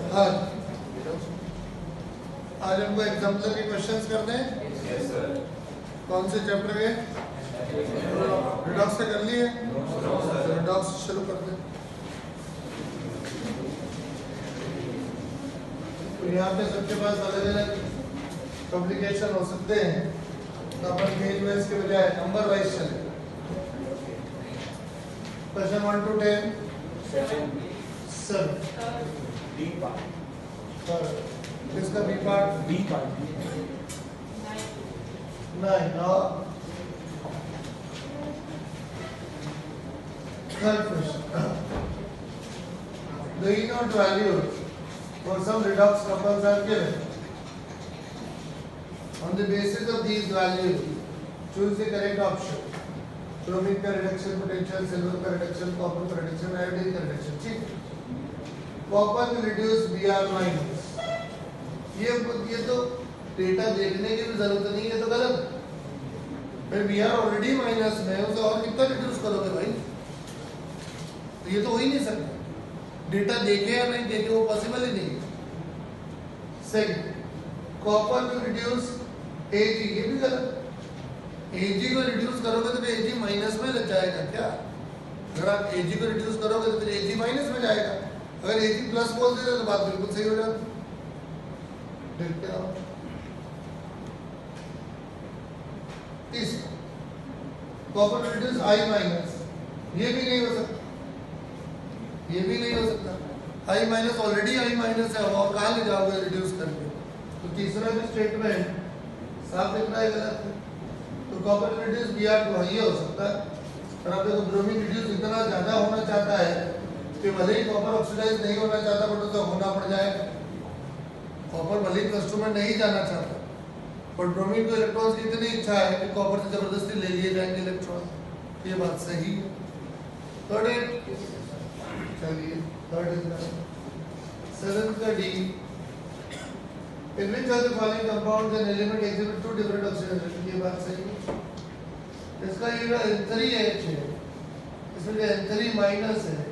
आज आज हमको एग्जाम्पल के क्वेश्चंस करने हैं। Yes sir. कौन से चैप्टर के? रिडॉक्स से कर लिए? रिडॉक्स शुरू करते हैं। तो यहाँ पे सबके पास अलग अलग कॉम्प्लिकेशन हो सकते हैं, तो अपन मेन वाइज के बजाय नंबर वाइज चले। Question 1 to 10 7 D part. इसका बी पार्ट डी पार्ट 9 और third question. The E0 values for some redox couples are given. On the basis of these values, choose the correct option. Bromine का reduction potential, silver का reduction, copper का reduction, iodine का reduction. ठीक. Copper will reduce Br minus. ये तो data देखने की भी जरूरत नहीं है, तो गलत है। फिर Br ऑलरेडी माइनस में है, उसे और कितना रिड्यूस करोगे भाई? तो ये तो हो ही नहीं सकता। डेटा देखे या नहीं देखे वो पॉसिबल ही नहीं है। Second, copper will reduce Ag, ये भी गलत। Ag को रिड्यूस करोगे तो Ag माइनस में लग जाएगा क्या? अगर आप Ag को रिड्यूस करोगे तो फिर Ag माइनस में जाएगा। अगर Ag प्लस बोल देते तो बात बिल्कुल सही हो जाती। देखते आओ। तीसरा, कॉपर रिड्यूस I माइनस, ये भी नहीं हो सकता। ये भी नहीं हो सकता। I minus already I minus है, और कहाँ ले जाओगे रिड्यूस करके? तो तीसरा भी स्टेटमेंट साफ दिख रहा है गलत है। तो कॉपर रिड्यूस Br टू ये हो सकता है। और आप देखो ब्रोमीन रिड्यूस इतना ज्यादा होना चाहता है कि भले ही कॉपर ऑक्सीडाइज नहीं होना चाहता बट उसे होना पड़ जाएगा। कॉपर भले ही प्लस टू में नहीं जाना चाहता, पर ब्रोमीन को इलेक्ट्रॉन्स की इतनी इच्छा है कि कॉपर से जबरदस्ती ले लिए जाएंगे इलेक्ट्रॉन। ये बात सही है। थर्ड चलिए थर्ड इज सेवेंथ का D. In which of the following compounds an element exhibit two different oxidation? ये बात सही है। इसका ये N3H है, इसमें N3 माइनस है,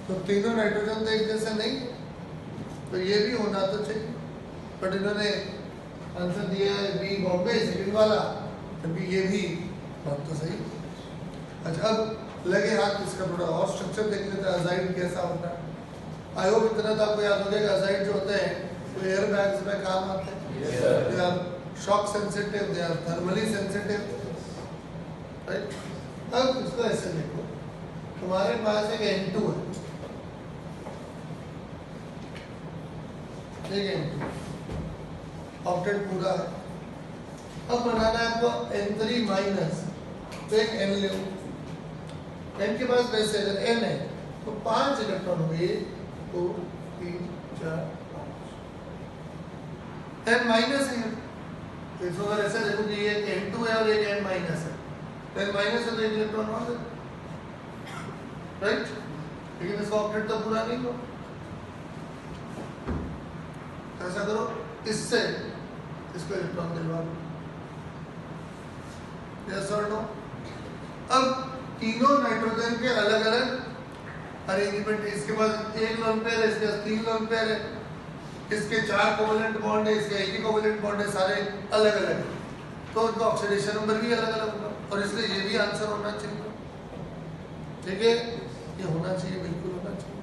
तो तीनों नाइट्रोजन तो एक जैसे नहीं, तो ये भी होना तो चाहिए। बट इन्होंने आंसर दिया है बी बॉम्बे सेकंड वाला, तभी ये भी बात तो सही। अच्छा अब लगे हाथ इसका थोड़ा और स्ट्रक्चर देख लेते हैं, अजाइड कैसा होता है। आई होप इतना तो आपको याद हो गया कि अजाइड जो होते हैं वो एयर बैग्स में काम आते हैं। They are shock sensitive, they are thermally sensitive, right. अब इसको ऐसे देखो, तुम्हारे पास एक N2 है, एक N2 ऑक्टेट पूरा है। अब बनाना है आपको N3 माइनस, तो एक N ले लो। N के पास वैसे अगर N है तो 5 इलेक्ट्रॉन होंगे, 1 2 3 4 N माइनस है। इसको अगर ऐसे देखो कि ये N2 है और एक N माइनस है, तो N माइनस है तो एक इलेक्ट्रॉन और है, राइट। लेकिन इसका ऑक्टेट तो पूरा नहीं हुआ। ऐसा करो, इससे इसको इलेक्ट्रॉन दिलवा लो। यस और नो? अब तीनों नाइट्रोजन के अलग अलग अरेंजमेंट, इसके पास एक लोन पेयर है, इसके पास 3 लोन पेयर है, इसके 4 कोवेलेंट बॉन्ड है, इसके एक ही कोवेलेंट बॉन्ड है, सारे अलग अलग है, तो उनका ऑक्सीडेशन नंबर भी अलग अलग होगा, और इसलिए ये भी आंसर होना चाहिए। ठीक है, ये होना चाहिए, बिल्कुल होना चाहिए।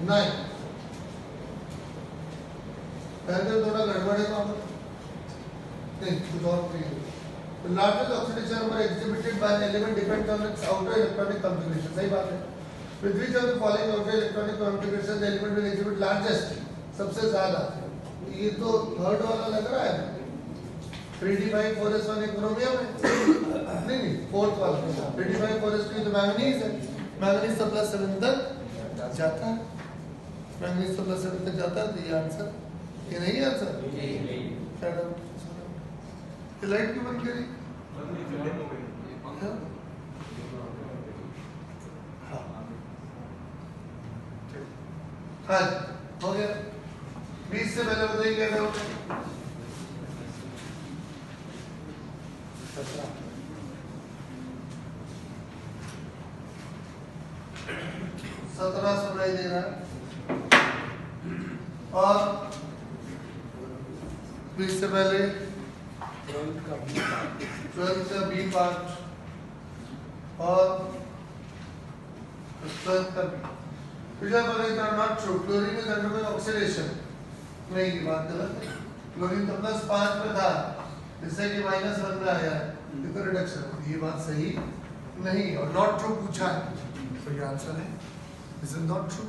नहीं, पहले थोड़ा गड़बड़ है, तो नहीं कुछ और clear. The largest oxidation number exhibited by an element depends on its outer electronic configuration. सही बात है। With which of the following outer electronic configuration the element will exhibit largest? सबसे ज्यादा। ये तो थर्ड वाला लग रहा है। 3d5 4s1 एक क्रोमियम है। नहीं फोर्थ वाला। 3d5 4s2 तो मैंगनीज है। मैंगनीज तो +7 तक जाता है। मैंगनीज तो +7 तक जाता है, तो ये आंसर ये नहीं है आंसर। लाइट क्यों बंद करी? हाँ हो गया। 20 से पहले बताइए क्या होगा? सत्रह सुनाई दे रहा है। और 20 से पहले 12 का बी पार्ट और 12 का B. Not true, chlorine is undergoing oxidation. नहीं, ये बात गलत है। क्लोरीन तो +5 पे था, इससे कि -1 में आया, ये तो रिडक्शन। ये बात सही नहीं और नॉट ट्रू पूछा है, तो ये आंसर है this is not true.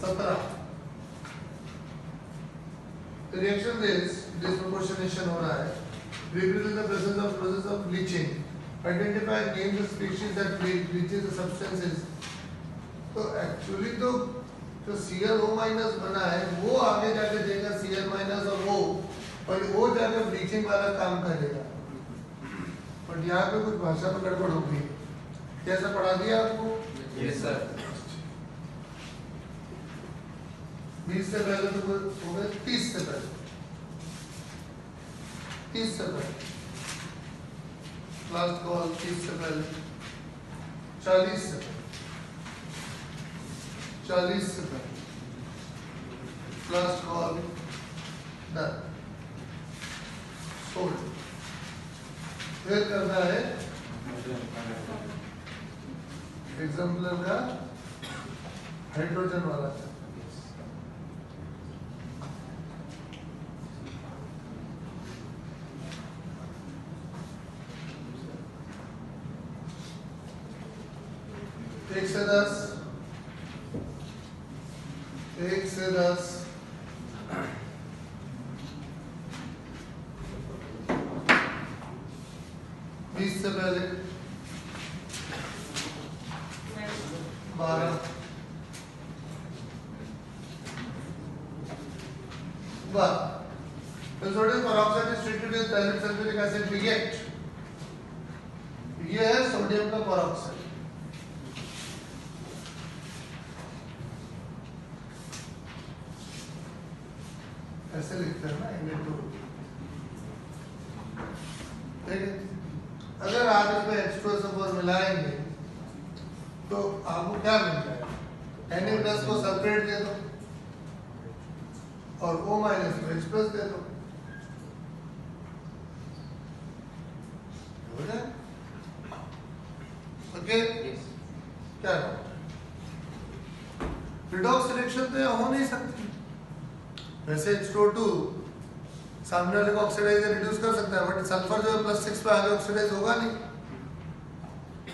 17 reaction is disproportionation हो रहा है। reveal the presence of process of bleaching. Identify name the species that bleaches the substances. तो एक्चुअली तो जो Cl O- बना है वो आगे जाके देगा Cl- और वो जाके ब्लीचिंग वाला काम करेगा। बट यहाँ पे कुछ भाषा में गड़बड़ हो गई। कैसा पढ़ा दिया आपको? Yes sir. 20 से पहले तो हो गए, 30 से पहले 30 से पहले लास्ट कॉल, 30 से पहले 40 से पहले 40 से पहले लास्ट कॉल डन। सोल्ड फिर करना है एग्जाम्पलर का हाइड्रोजन वाला। एक से 10 20 से पहले 12 sodium peroxide is treated with dilute sulphuric acid react. ये है सोडियम का पेरोक्साइड। ऐसे लिखते हैं ना Na2। ठीक है, अगर आप इसमें H2SO4 मिलाएंगे तो आपको क्या मिल जाएगा? Na+ को सेपरेट दे दो और O- को H+ दे दो, हो जाए। ओके, क्या रिडॉक्स रिएक्शन तो हो नहीं सकती। वैसे H2O2 सामने वाले को ऑक्सीडाइज रिड्यूस कर सकता है, बट सल्फर जो है +6 पे आगे ऑक्सीडाइज होगा नहीं।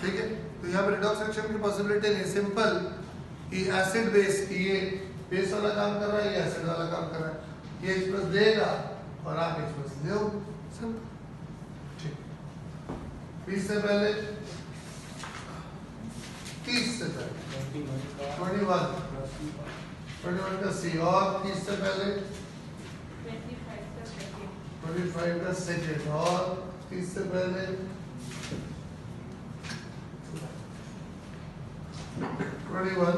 ठीक है, तो यहाँ पे रिडॉक्स रिएक्शन की पॉसिबिलिटी नहीं। सिंपल कि एसिड बेस, ये बेस वाला काम कर रहा है, ये एसिड वाला काम कर रहा है, ये H+ देगा और आप H+ ले। सिंपल। ठीक, 20 से पहले 30 से पहले 21 का C और 30 से पहले 25 का सेकेंड और 30 से पहले 21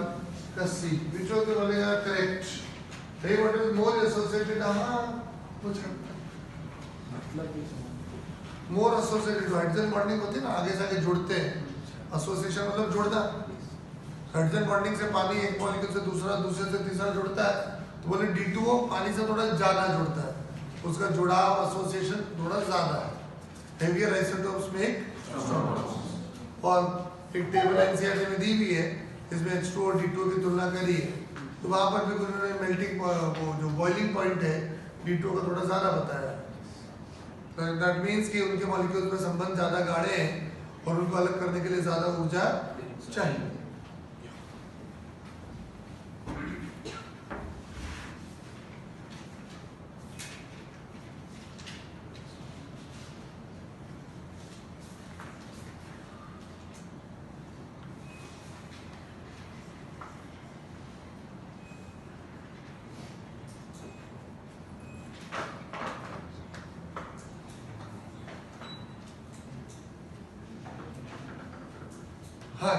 का C। which of the following are correct? Hey, what is more associated? कुछ more associated हाइड्रोजन बॉन्डिंग होती है ना, आगे से आगे जुड़ते हैं। एसोसिएशन मतलब जुड़ना। हाइड्रोजन बॉन्डिंग से पानी एक मॉलिक्यूल से दूसरा, दूसरे से तीसरा जुड़ता है, तो बोले D2O पानी से थोड़ा ज्यादा जुड़ता है, उसका जुड़ाव एसोसिएशन थोड़ा ज्यादा है। हेवियर आइसोटोप्स में और एक टेबल एनसीईआरटी में दी भी है, इसमें H2O और D2O की तुलना करी है, तो वहां पर भी उन्होंने मेल्टिंग वो जो बॉइलिंग पॉइंट है D2O का थोड़ा ज्यादा बताया। दैट मींस कि उनके मॉलिक्यूल्स में संबंध ज्यादा गाढ़े हैं और उनको अलग करने के लिए ज्यादा ऊर्जा चाहिए। हाँ,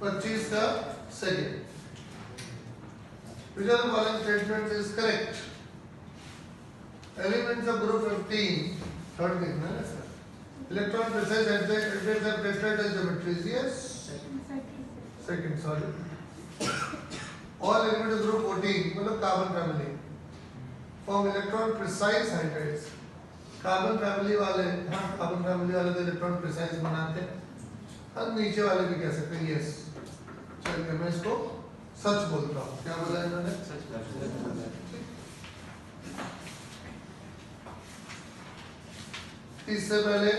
25 का second. Which of the following statements is correct? Elements of group 15 third देखना है sir. Electron pressure at the peptide geometries yes second sorry. All element of group 14 मतलब carbon family form electron precise hydrides. Carbon family वाले, हाँ carbon family वाले तो electron precise बनाते हैं. हम नीचे वाले भी कह सकते हैं यस. चलिए मैं इसको सच बोलता हूँ. क्या बोला इन्होंने? इससे पहले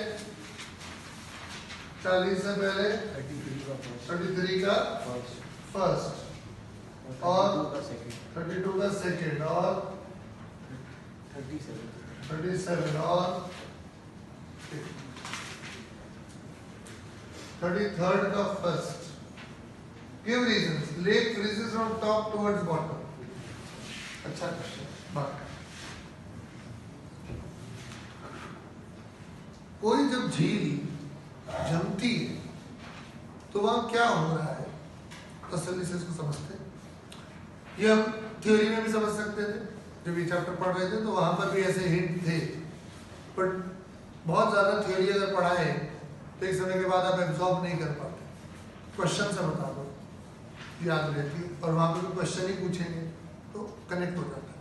40 से पहले 33 का फर्स्ट और 32 का सेकंड और 37 और 33rd का first. Give reasons. Lake freezes from top towards bottom. अच्छा क्वेश्चन. बात कोई जब झील जमती है तो वहां क्या हो रहा है तसल्ली से इसको समझते हैं. ये हम थ्योरी में भी समझ सकते थे जब ये चैप्टर पढ़ रहे थे तो वहां पर भी ऐसे हिंट थे. बट बहुत ज्यादा थ्योरी अगर पढ़ाए तो एक समय के बाद आप एब्जॉर्ब नहीं कर पाते. क्वेश्चन से बता दो याद रहती है और वहां पर भी क्वेश्चन ही पूछेंगे तो कनेक्ट हो जाता है.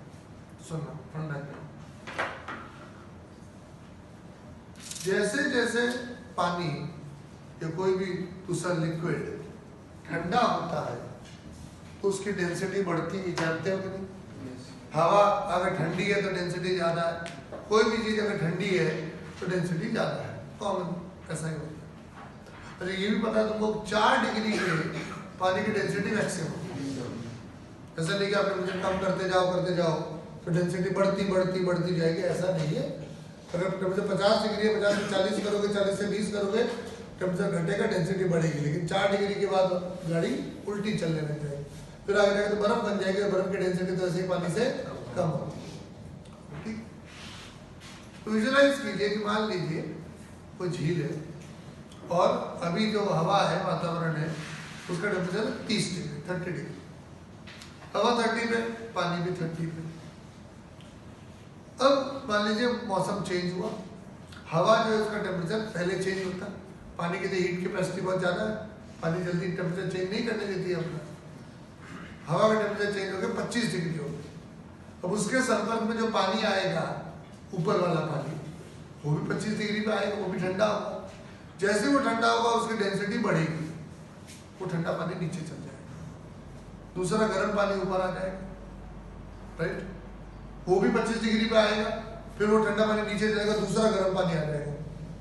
सुनना फंडामेंटल. जैसे जैसे पानी या कोई भी दूसरा लिक्विड ठंडा होता है तो उसकी डेंसिटी बढ़ती है. जानते हो कि नहीं? हवा अगर ठंडी है तो डेंसिटी ज्यादा है. कोई भी चीज अगर ठंडी है तो डेंसिटी ज्यादा है. कॉमन ऐसा ही होता है. अरे ये भी पता है तुमको 4 डिग्री पे पानी की डेंसिटी मैक्सिमम. ऐसा नहीं कि आपने मुझे कम करते जाओ तो डेंसिटी बढ़ती जाएगी. ऐसा नहीं है. अगर टेम्परेचर 50 डिग्री है 50 से 40 करोगे 40 से 20 करोगे टेम्परेचर घटेगा डेंसिटी बढ़ेगी. लेकिन 4 डिग्री के बाद गाड़ी उल्टी चलने लग जाएगी. फिर आगे जाके तो बर्फ बन जाएगी और बर्फ की डेंसिटी तो ऐसे ही पानी से कम होगी. ठीक. तो विजुअलाइज कीजिए कि मान लीजिए कोई झील है और अभी जो हवा है वातावरण है उसका टेम्परेचर 30 डिग्री 30 डिग्री. हवा 30 पे पानी भी 30 पे. अब मान लीजिए मौसम चेंज हुआ. हवा जो है उसका टेम्परेचर पहले चेंज होता है. पानी की हीट कैपेसिटी बहुत ज़्यादा है. पानी जल्दी टेम्परेचर चेंज नहीं करने देती है अपना. हवा का टेम्परेचर चेंज हो गया 25 डिग्री हो गया. अब उसके संपर्क में जो पानी आएगा ऊपर वाला पानी वो भी 25 डिग्री पे आएगा. वो भी ठंडा होगा. जैसे वो ठंडा होगा उसकी डेंसिटी बढ़ेगी. वो ठंडा पानी नीचे चल जाएगा. दूसरा गर्म पानी ऊपर आ जाएगा. राइट. वो भी 25 डिग्री पे आएगा. फिर वो ठंडा पानी नीचे जाएगा. दूसरा गर्म पानी आ जाएगा.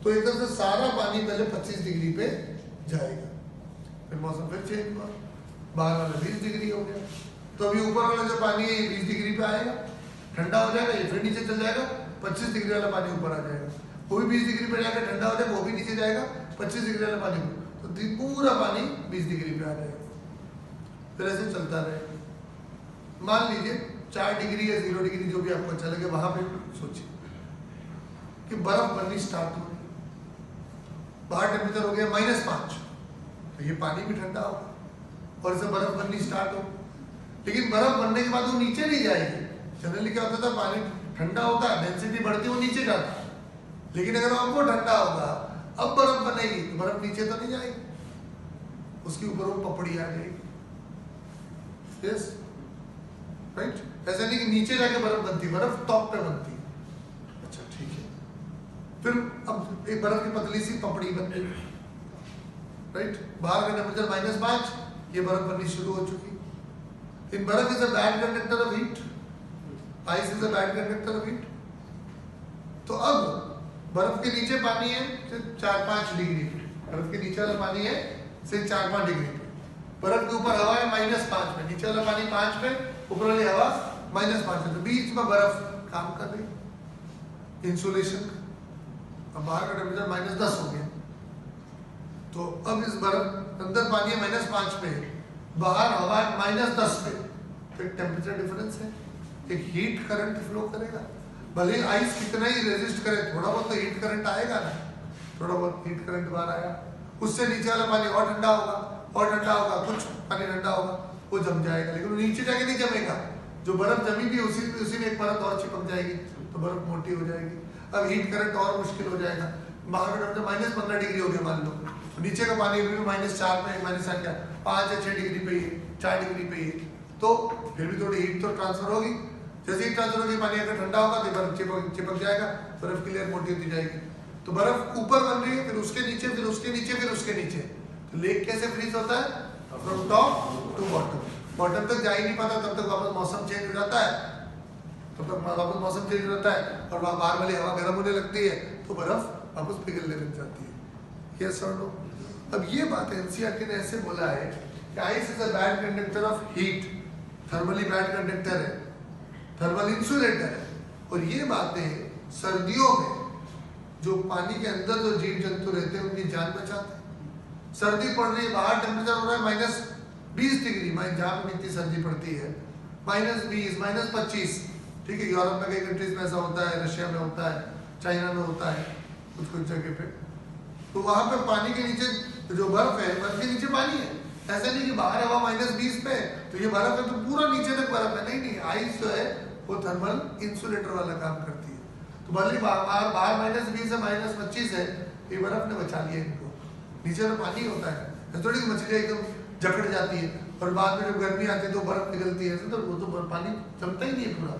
तो एक तरह से सारा पानी पहले 25 डिग्री पे जाएगा. फिर मौसम फिर चेंज हुआ. बाहर वाला 20 डिग्री हो गया. तो अभी ऊपर वाला जो पानी है ये 20 डिग्री पे आएगा. ठंडा हो जाएगा. ये फिर नीचे चल जाएगा. 25 डिग्री वाला पानी ऊपर आ जाएगा. वो भी 20 डिग्री पे जाकर ठंडा हो जाएगा. वो भी नीचे जाएगा 25 डिग्री वाला पानी. तो पूरा पानी 20 डिग्री पे आ जाएगा. फिर ऐसे चलता रहेगा. मान लीजिए 4 डिग्री या 0 डिग्री जो भी आपको अच्छा लगे वहां पे सोचिए कि बर्फ बननी स्टार्ट हो. बाहर टेम्परेचर हो गया -5. तो ये पानी भी ठंडा होगा और इसे बर्फ बननी स्टार्ट हो. लेकिन बर्फ बनने के बाद वो नीचे नहीं जाएगी. जनरली क्या होता था पानी ठंडा होता है डेंसिटी बढ़ती वो नीचे जाता है. लेकिन अगर अब वो ठंडा होगा अब बर्फ बनेगी तो बर्फ नीचे तो नहीं जाएगी. उसके ऊपर वो पपड़ी आ जाएगी. Yes right. ऐसा नहीं कि नीचे जाके बर्फ बनती. बर्फ टॉप पे बनती. अच्छा ठीक है. फिर अब एक बर्फ की पतली सी पपड़ी बन गई. राइट. बाहर का टेम्परेचर -5. ये बर्फ बननी शुरू हो चुकी. इन बर्फ is a bad conductor of heat. Ice is a bad conductor of heat. तो अब बर्फ के नीचे पानी है 4-5 डिग्री पे. बर्फ के नीचे वाला पानी है सिर्फ 4-5 डिग्री पे. बर्फ के ऊपर हवा है -5 पे. नीचे वाला पानी 5 पे. ऊपर वाली हवा -5 पे. तो बीच में बर्फ काम कर रही. इंसुलेशन. अब बाहर का टेम्परेचर -10 हो गया. तो अब इस बर्फ अंदर पानी है -5 पे. बाहर हवा है -10 पे. तो एक टेम्परेचर डिफरेंस है. एक हीट करंट फ्लो करेगा. भले आइस कितना ही रेजिस्ट करे थोड़ा बहुत तो हीट करंट आएगा ना. थोड़ा बहुत हीट करंट बाहर आया. उससे नीचे वाला पानी और ठंडा होगा और ठंडा होगा. कुछ पानी ठंडा होगा वो जम जाएगा. लेकिन वो नीचे जाके नहीं जमेगा. जो बर्फ जमी थी उसी में एक परत और चिपक जाएगी तो बर्फ मोटी हो जाएगी। अब हीट करंट और मुश्किल हो जाएगा। बाहर का टेम्परेचर -15 डिग्री हो गया मान लो, नीचे का पानी भी -4 पे -7 क्या 5 या 6 डिग्री पे ही 4 डिग्री पे ही, तो फिर भी थोड़ी हीट तो ट्रांसफर होगी। जैसे ही ट्रांसफर होगी पानी अगर ठंडा होगा तो बर्फ चिपक जाएगा, बर्फ की लेयर मोटी होती जाएगी। तो बर्फ ऊपर बन रही है, फिर उसके नीचे, फिर उसके नीचे, फिर उसके नीचे। तो लेक कैसे फ्रीज होता है? From top to bottom. Bottom तक जा ही नहीं पाता, तब तक वापस मौसम चेंज हो जाता है, तब तक वापस मौसम चेंज हो जाता है और वहाँ बाहर वाली हवा गर्म होने लगती है तो बर्फ वापस पिघलने लग जाती है। यस और नो? अब ये बात एनसीईआरटी ने ऐसे बोला है कि ice is a bad conductor of heat, thermally bad conductor है, थर्मल इंसुलेटर है। और ये बातें सर्दियों में जो पानी के अंदर जो जीव जंतु रहते हैं उनकी जान बचाते हैं। सर्दी पड़ रही है, बाहर टेम्परेचर हो रहा है -20 डिग्री, जहाँ पे इतनी सर्दी पड़ती है -20 -25, ठीक है। यूरोप में कई कंट्रीज में ऐसा होता है, रशिया में होता है, चाइना में होता है कुछ कुछ जगह पे। तो वहां पे पानी के नीचे जो बर्फ है, बर्फ के नीचे पानी है। ऐसा नहीं कि बाहर हवा -20 पे तो ये बर्फ है तो पूरा नीचे तक बर्फ है, नहीं। आइस जो है वो थर्मल इंसुलेटर वाला काम करती है। तो भले बाहर -20 है -25 है, ये बर्फ ने बचा लिया इनको। नीचे तो पानी होता है, थोड़ी मछलियाँ एकदम जकड़ जाती है और बाद में जब गर्मी आती है तो बर्फ पिघलती है, तो वो तो पानी जमता ही नहीं है पूरा।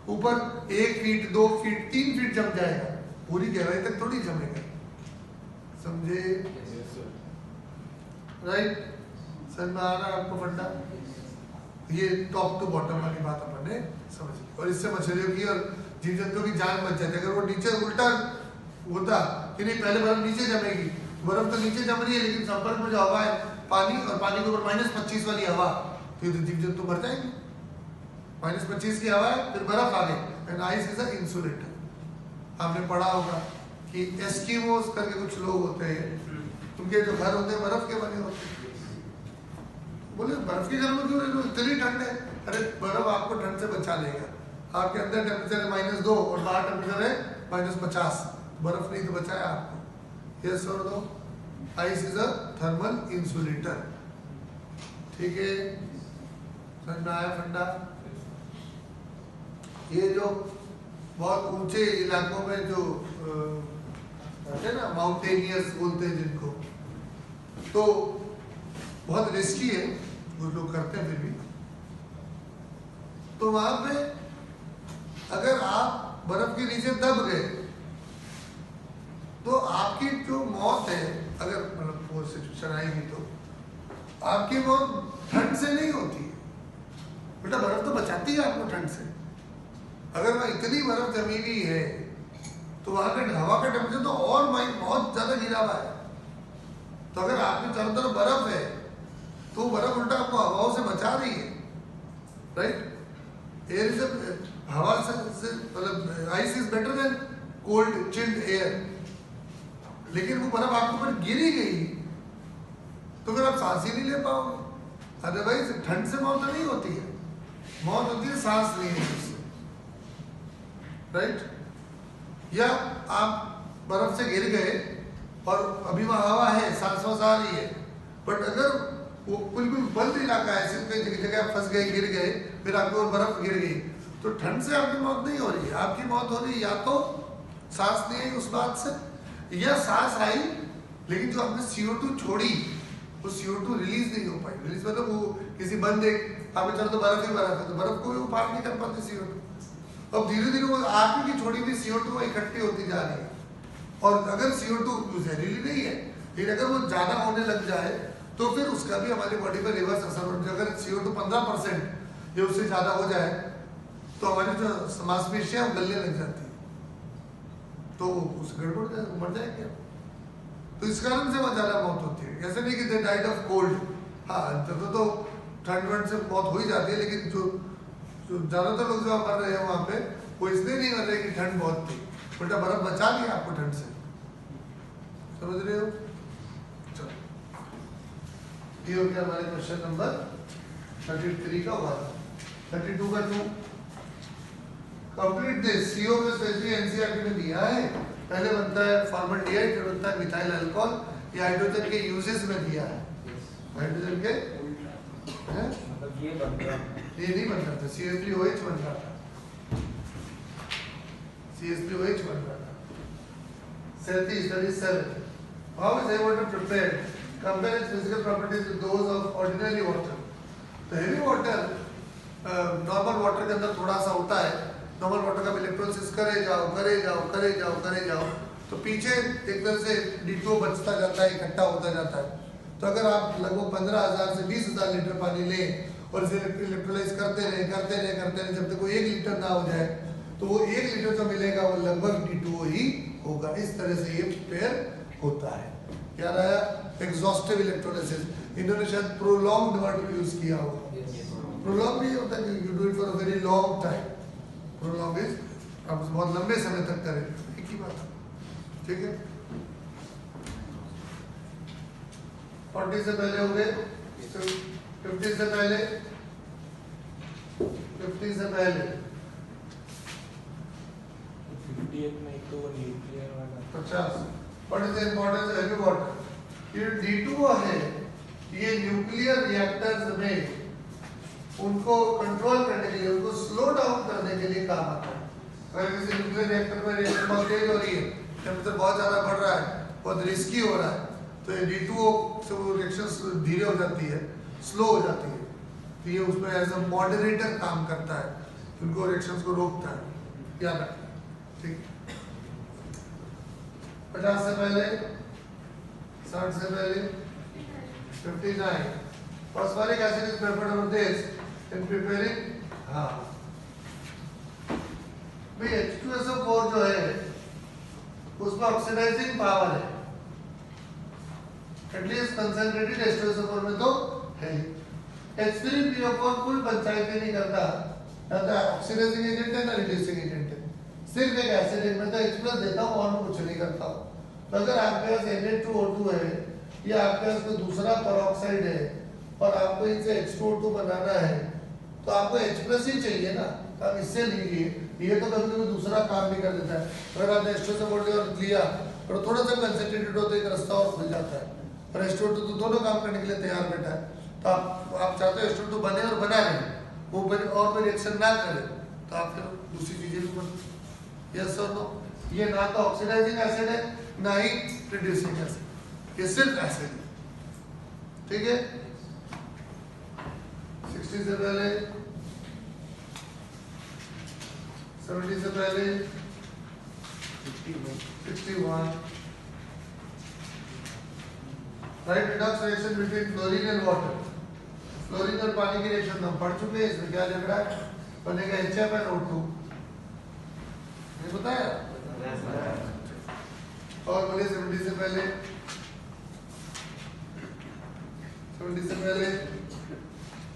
ऊपर 1 फीट 2 फीट 3 फीट जम जाएगा, पूरी गहराई तक थोड़ी जमेगा। समझे? राइट? समझ में आ रहा है आपको फंडा? ये टॉप टू बॉटम वाली बात अपन ने समझी। और इससे मछलियों की और जीव जंतुओं की जान बच जाती है। अगर वो नीचे उल्टा होता कि नहीं पहले बर्फ नीचे जमेगी, बर्फ तो नीचे जम रही है लेकिन संपर्क में जो हवा है पानी और पानी के ऊपर -25 वाली हवा, तो जीव जंतु मर जाएंगे। -25 की हवा है, फिर बर्फ आ गई। And ice is a insulator. आपने पढ़ा होगा कि एस्किमोस करके कुछ लोग होते हैं, उनके जो घर होते हैं बर्फ के बने होते हैं। बोले बर्फ के घर में क्यों रह रहे हो, इतनी ठंड है? अरे बर्फ आपको ठंड से बचा लेगा। आपके अंदर टेम्परेचर है -2 और बाहर टेम्परेचर है -50, बर्फ नहीं तो बचाया आपको। यस और no? Ice is a thermal insulator. ठीक है, समझ में आया फंडा? ये जो बहुत ऊंचे इलाकों में जो है ना, माउंटेनियर्स बोलते हैं जिनको, तो बहुत रिस्की है, वो लोग करते हैं। फिर भी तो वहां पे अगर आप बर्फ के नीचे दब गए तो आपकी जो मौत है, अगर मतलब वो सिचुएशन आएगी तो आपकी मौत ठंड से नहीं होती है बेटा। बर्फ तो बचाती है आपको ठंड से। अगर वहां इतनी बर्फ जमी हुई है तो वहां का हवा का टेम्परेचर तो और बहुत ज्यादा गिरा हुआ है। तो अगर आपके चारों तरफ बर्फ है तो बर्फ उल्टा आपको हवाओं से बचा रही है, राइट? एयर इज हवा से मतलब ice is better than cold chilled air. लेकिन वो बर्फ आपके ऊपर गिरी गई तो फिर आप सांस ही नहीं ले पाओगे। अदरवाइज ठंड से मौत नहीं होती है, मौत होती है सांस लेने से, राइट? या आप बर्फ से गिर गए और अभी वहां हवा है, सांस आ रही है, बट अगर वो बिल्कुल बंद इलाका है, सिर्फ जगह फंस गए, गिर गए, फिर आपको बर्फ गिर गई, तो ठंड से आपकी मौत नहीं हो रही है। आपकी मौत हो रही है या तो सांस नहीं आई उस बात से, या सांस आई लेकिन जो आपने CO2 छोड़ी वो CO2 रिलीज नहीं हो पाई। रिलीज मतलब वो किसी बंद एक आपने चलो तो बर्फ ही बर्फ है, तो बर्फ को भी वो पार नहीं कर पाते CO2। अब धीरे धीरे वो आपकी की छोड़ी हुई CO2 इकट्ठी होती जा रही है। और अगर CO2 जहरीली नहीं है, लेकिन अगर वो ज्यादा होने लग जाए तो फिर उसका भी हमारी बॉडी पर रिवर्स असर हो जाए। अगर CO2 15% या उससे ज्यादा हो जाए तो हमारी जो मांसपेशियां गलने लग जाती है, तो उस गड़बड़ जाए, मर जाएंगे। तो इस कारण से वह ज्यादा मौत होती है। ऐसे नहीं कि दे डाइड ऑफ कोल्ड, हाँ तो ठंड वंड से मौत हो ही जाती है, लेकिन जो ज्यादातर लोग जो मर रहे हैं वहां पे वो इसलिए नहीं मर रहे कि ठंड बहुत थी, उल्टा बर्फ बचा लिया आपको ठंड से। समझ रहे हो? चलो, ये हो गया हमारे क्वेश्चन नंबर 33 का हुआ। 32 का 2 कंप्लीट दिस। CO में स्पेशली एनसीईआरटी ने दिया है। पहले बनता है फॉर्मल्डिहाइड, फिर बनता है मिथाइल अल्कोहल। ये हाइड्रोजन के यूजेस में दिया है, हाइड्रोजन के ये बन गया। ये नहीं बन रहा था, CH3OH बन रहा था, CH3OH बन रहा था। 37. How is air water prepared? Compare its physical properties with those of ordinary water. तो heavy water नॉर्मल वाटर के अंदर थोड़ा सा होता है, नॉर्मल वाटर का इलेक्ट्रोलिसिस करे जाओ तो पीछे एक तरह से D2O बचता जाता है, इकट्ठा होता जाता है। तो अगर आप लगभग 15,000 से 20,000 लीटर पानी लें और इसे इलेक्ट्रोलाइज करते रहे जब तक वो 1 लीटर ना हो जाए, तो वो 1 लीटर जो मिलेगा वो लगभग D2O ही होगा। इस तरह से ये प्रिपेयर होता है। क्या रहा? Exhaustive electrolysis. इन्होंने शायद प्रोलॉन्ग्ड वर्ड यूज किया होगा। प्रोलॉन्ग नहीं होता कि you do it for a very long time. Prolong is आप बहुत लंबे समय तक करें, एक ही बात है। ठीक है, 40 से पहले हो गए, 50 से पहले, 50 से पहले 58 में एक तो न्यूक्लियर वाला 50। What is the importance of heavy water? ये D2O है, ये न्यूक्लियर रिएक्टर्स में उनको कंट्रोल करने के लिए, उनको स्लो डाउन करने के लिए काम आता है। अगर किसी न्यूक्लियर रिएक्टर में रिएक्शन बहुत तेज हो रही है, टेम्परेचर बहुत ज्यादा बढ़ रहा है, बहुत रिस्की हो रहा है, तो ये D2O से वो रिएक्शंस धीरे हो जाती है, स्लो हो जाती है। तो ये उसमें एज अ मॉडरेटर काम करता है, उनको रिएक्शंस को रोकता है। याद रखना, ठीक। 50 से पहले, 60 से पहले, 59. Phosphoric acid is prepared over this in preparing, हाँ भाई H2SO4 जो है उसमें ऑक्सीडाइजिंग पावर है, एटलीस्ट कंसंट्रेटेड H2SO4 में तो है। H3PO4 कुल पंचायत नहीं करता, ना तो ऑक्सीडाइजिंग एजेंट है ना रिड्यूसिंग एजेंट है, सिर्फ एक एसिड है। मैं तो H+ देता हूँ और कुछ नहीं करता हूँ। तो अगर आपके पास Na2O2 है या आपके पास कोई दूसरा पेरोक्साइड है और आपको इनसे H2O2 बनाना है, तो आपको H+ ही चाहिए ना, आप इससे लीजिए। ये तो कभी कभी दूसरा काम भी कर देता है। अगर आपने H2SO4 लिया और थोड़ा सा कंसंट्रेटेड हो तो एक रास्ता और खुल जाता है, और H2O2 तो दोनों काम करने के लिए तैयार बैठा है। तो आप चाहते हो H2O2 बने और बना रहे, वो और कोई रिएक्शन ना करे, तो आप फिर दूसरी चीजें भी बनती। यस और नो? ये ना तो ऑक्सीडाइजिंग एसिड है ना ही रिड्यूसिंग एसिड, ये सिर्फ एसिड है। ठीक है, 60 से पहले, 70 से पहले, 61. Right, redox reaction between chlorine and water. Chlorine और पानी की रिएक्शन हम पढ़ चुके हैं, इसमें क्या लग रहा है? बनेगा HFnO2, ये बताया? और बोले 70 से पहले, 70 से पहले,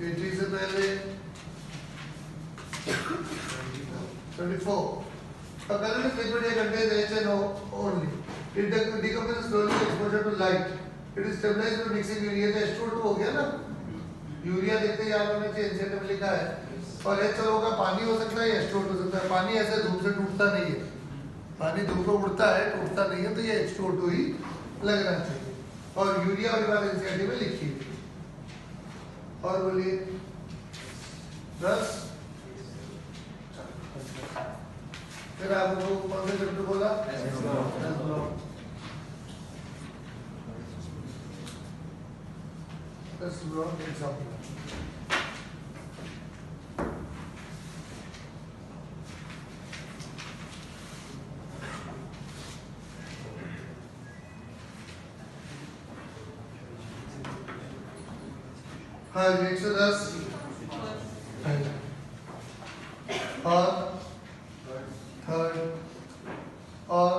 80 से पहले, 24. A colorless liquid contains HNO only. It decomposes slowly with exposure to light. It is stabilized by mixing urea. तो H2O2 हो गया ना? यूरिया देखते याद होना चाहिए, एनसीईआरटी में लिखा है। और H होगा, पानी हो सकता है या H2O2 हो सकता है। पानी ऐसे धूप से टूटता नहीं है, पानी धूप को उड़ता है, टूटता नहीं है, तो ये H2O2 ही लगना चाहिए। और यूरिया वाली बात एनसीईआरटी में लिखी है। और बोलिए 10। फिर आपको कौन सा चैप्टर बोला? एग्जाम्पल। हाँ जी, 110 और थर्ड और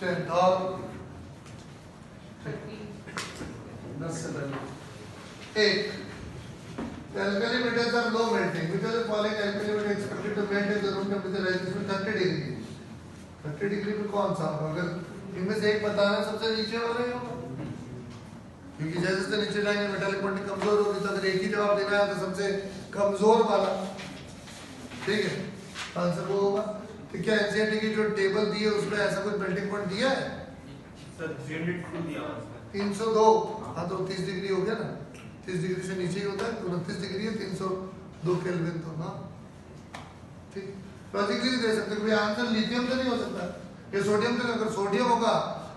टेंथ और 10 से पहले एक। The alkali metals are low melting because the falling alkali metal is expected to melt if the room temperature rises to 30 degree. 30 degree में कौन सा होगा? अगर इनमें से एक बताना सबसे नीचे वाला ही होगा, क्योंकि जैसे जैसे नीचे जाएंगे मेटालिक बॉन्डिंग कमजोर होगी। तो अगर एक ही जवाब देना है तो सबसे कमजोर वाला। ठीक है, आंसर वो होगा। तो क्या एनसीईआरटी की जो टेबल दी है उसमें ऐसा कुछ मेल्टिंग पॉइंट दिया है? सर 302 दिया हुआ है। 302। हाँ तो 30 डिग्री हो गया ना, 30 डिग्री से नीचे ही होता है, 29 डिग्री है, 302 केल्विन तो ना। ठीक, लॉजिकली दे सकते हैं कि आंसर लिथियम से नहीं हो सकता, ये सोडियम से। अगर सोडियम होगा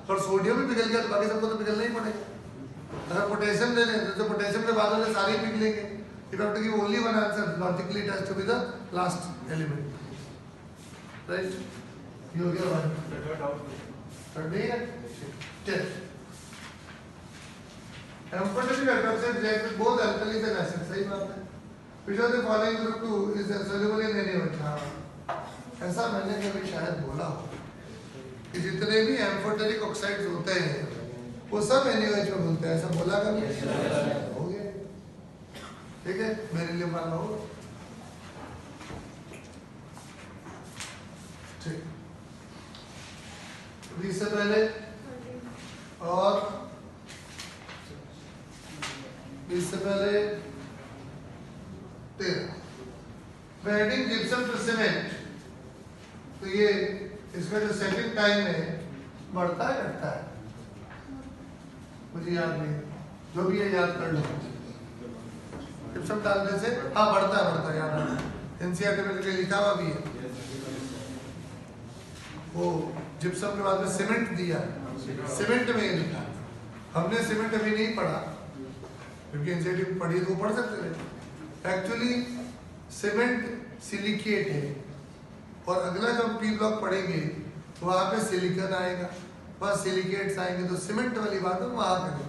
और सोडियम भी पिघल गया तो बाकी सबको तो पिघलना ही पड़ेगा। अगर पोटेशियम दे दें तो पोटेशियम के बाद वाले सारे पिघलेंगे। If you have to give only one answer, logically it has to be the last element, right? You हो गया one. Third नहीं है? Check. Amphoteric hydroxide reacts with both alkalis and acids. सही बात है. Which of the following group 2 is insoluble in NaOH? हाँ, ऐसा मैंने कभी शायद बोला हो कि जितने भी एम्फोटेरिक ऑक्साइड्स होते हैं वो सब NaOH में मिलते हैं। ऐसा बोला कभी? हो गया। ठीक है, मेरे लिए माना हो। ठीक, इससे पहले और इससे पहले 13 वेडिंग जिप्सम टू सीमेंट। तो ये इसका जो सेटिंग टाइम है बढ़ता है घटता है? मुझे याद नहीं, जो भी है याद कर लो। जिप्सम डालने से हाँ बढ़ता है याद आता है। एनसीईआरटी में लिखा हुआ भी है। वो जिप्सम के बाद में सीमेंट दिया, सीमेंट में ये लिखा। हमने सीमेंट अभी नहीं पढ़ा क्योंकि एनसीईआरटी पढ़ी तो पढ़ सकते थे। एक्चुअली सीमेंट सिलिकेट है और अगला जब पी ब्लॉक पढ़ेंगे तो वहाँ पे सिलिकॉन आएगा, वहाँ सिलिकेट्स आएंगे, तो सीमेंट वाली बात है वहाँ करेंगे,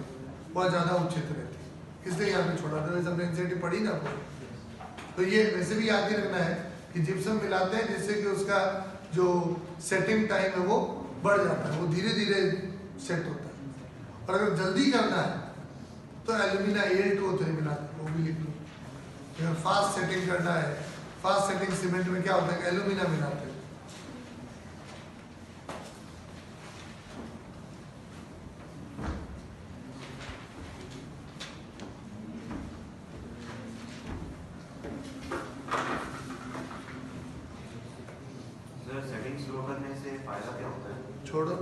बहुत ज़्यादा उचित रहती है, इसलिए यहाँ पे छोड़ा था। हमने एनसीईआरटी पढ़ी ना तो ये वैसे भी याद ही रखना है कि जिप्सम मिलाते हैं जिससे कि उसका जो सेटिंग टाइम है वो बढ़ जाता है, वो धीरे धीरे सेट होता है। और अगर जल्दी करना है तो एल्यूमिना Al2O3 मिलाते हैं, वो भी लिख लो। अगर फास्ट सेटिंग करना है, फास्ट सेटिंग सीमेंट में क्या होता है, एल्यूमिना मिलाते हैं। सेटिंग स्लो करने से फायदा क्या होता है? छोड़ो,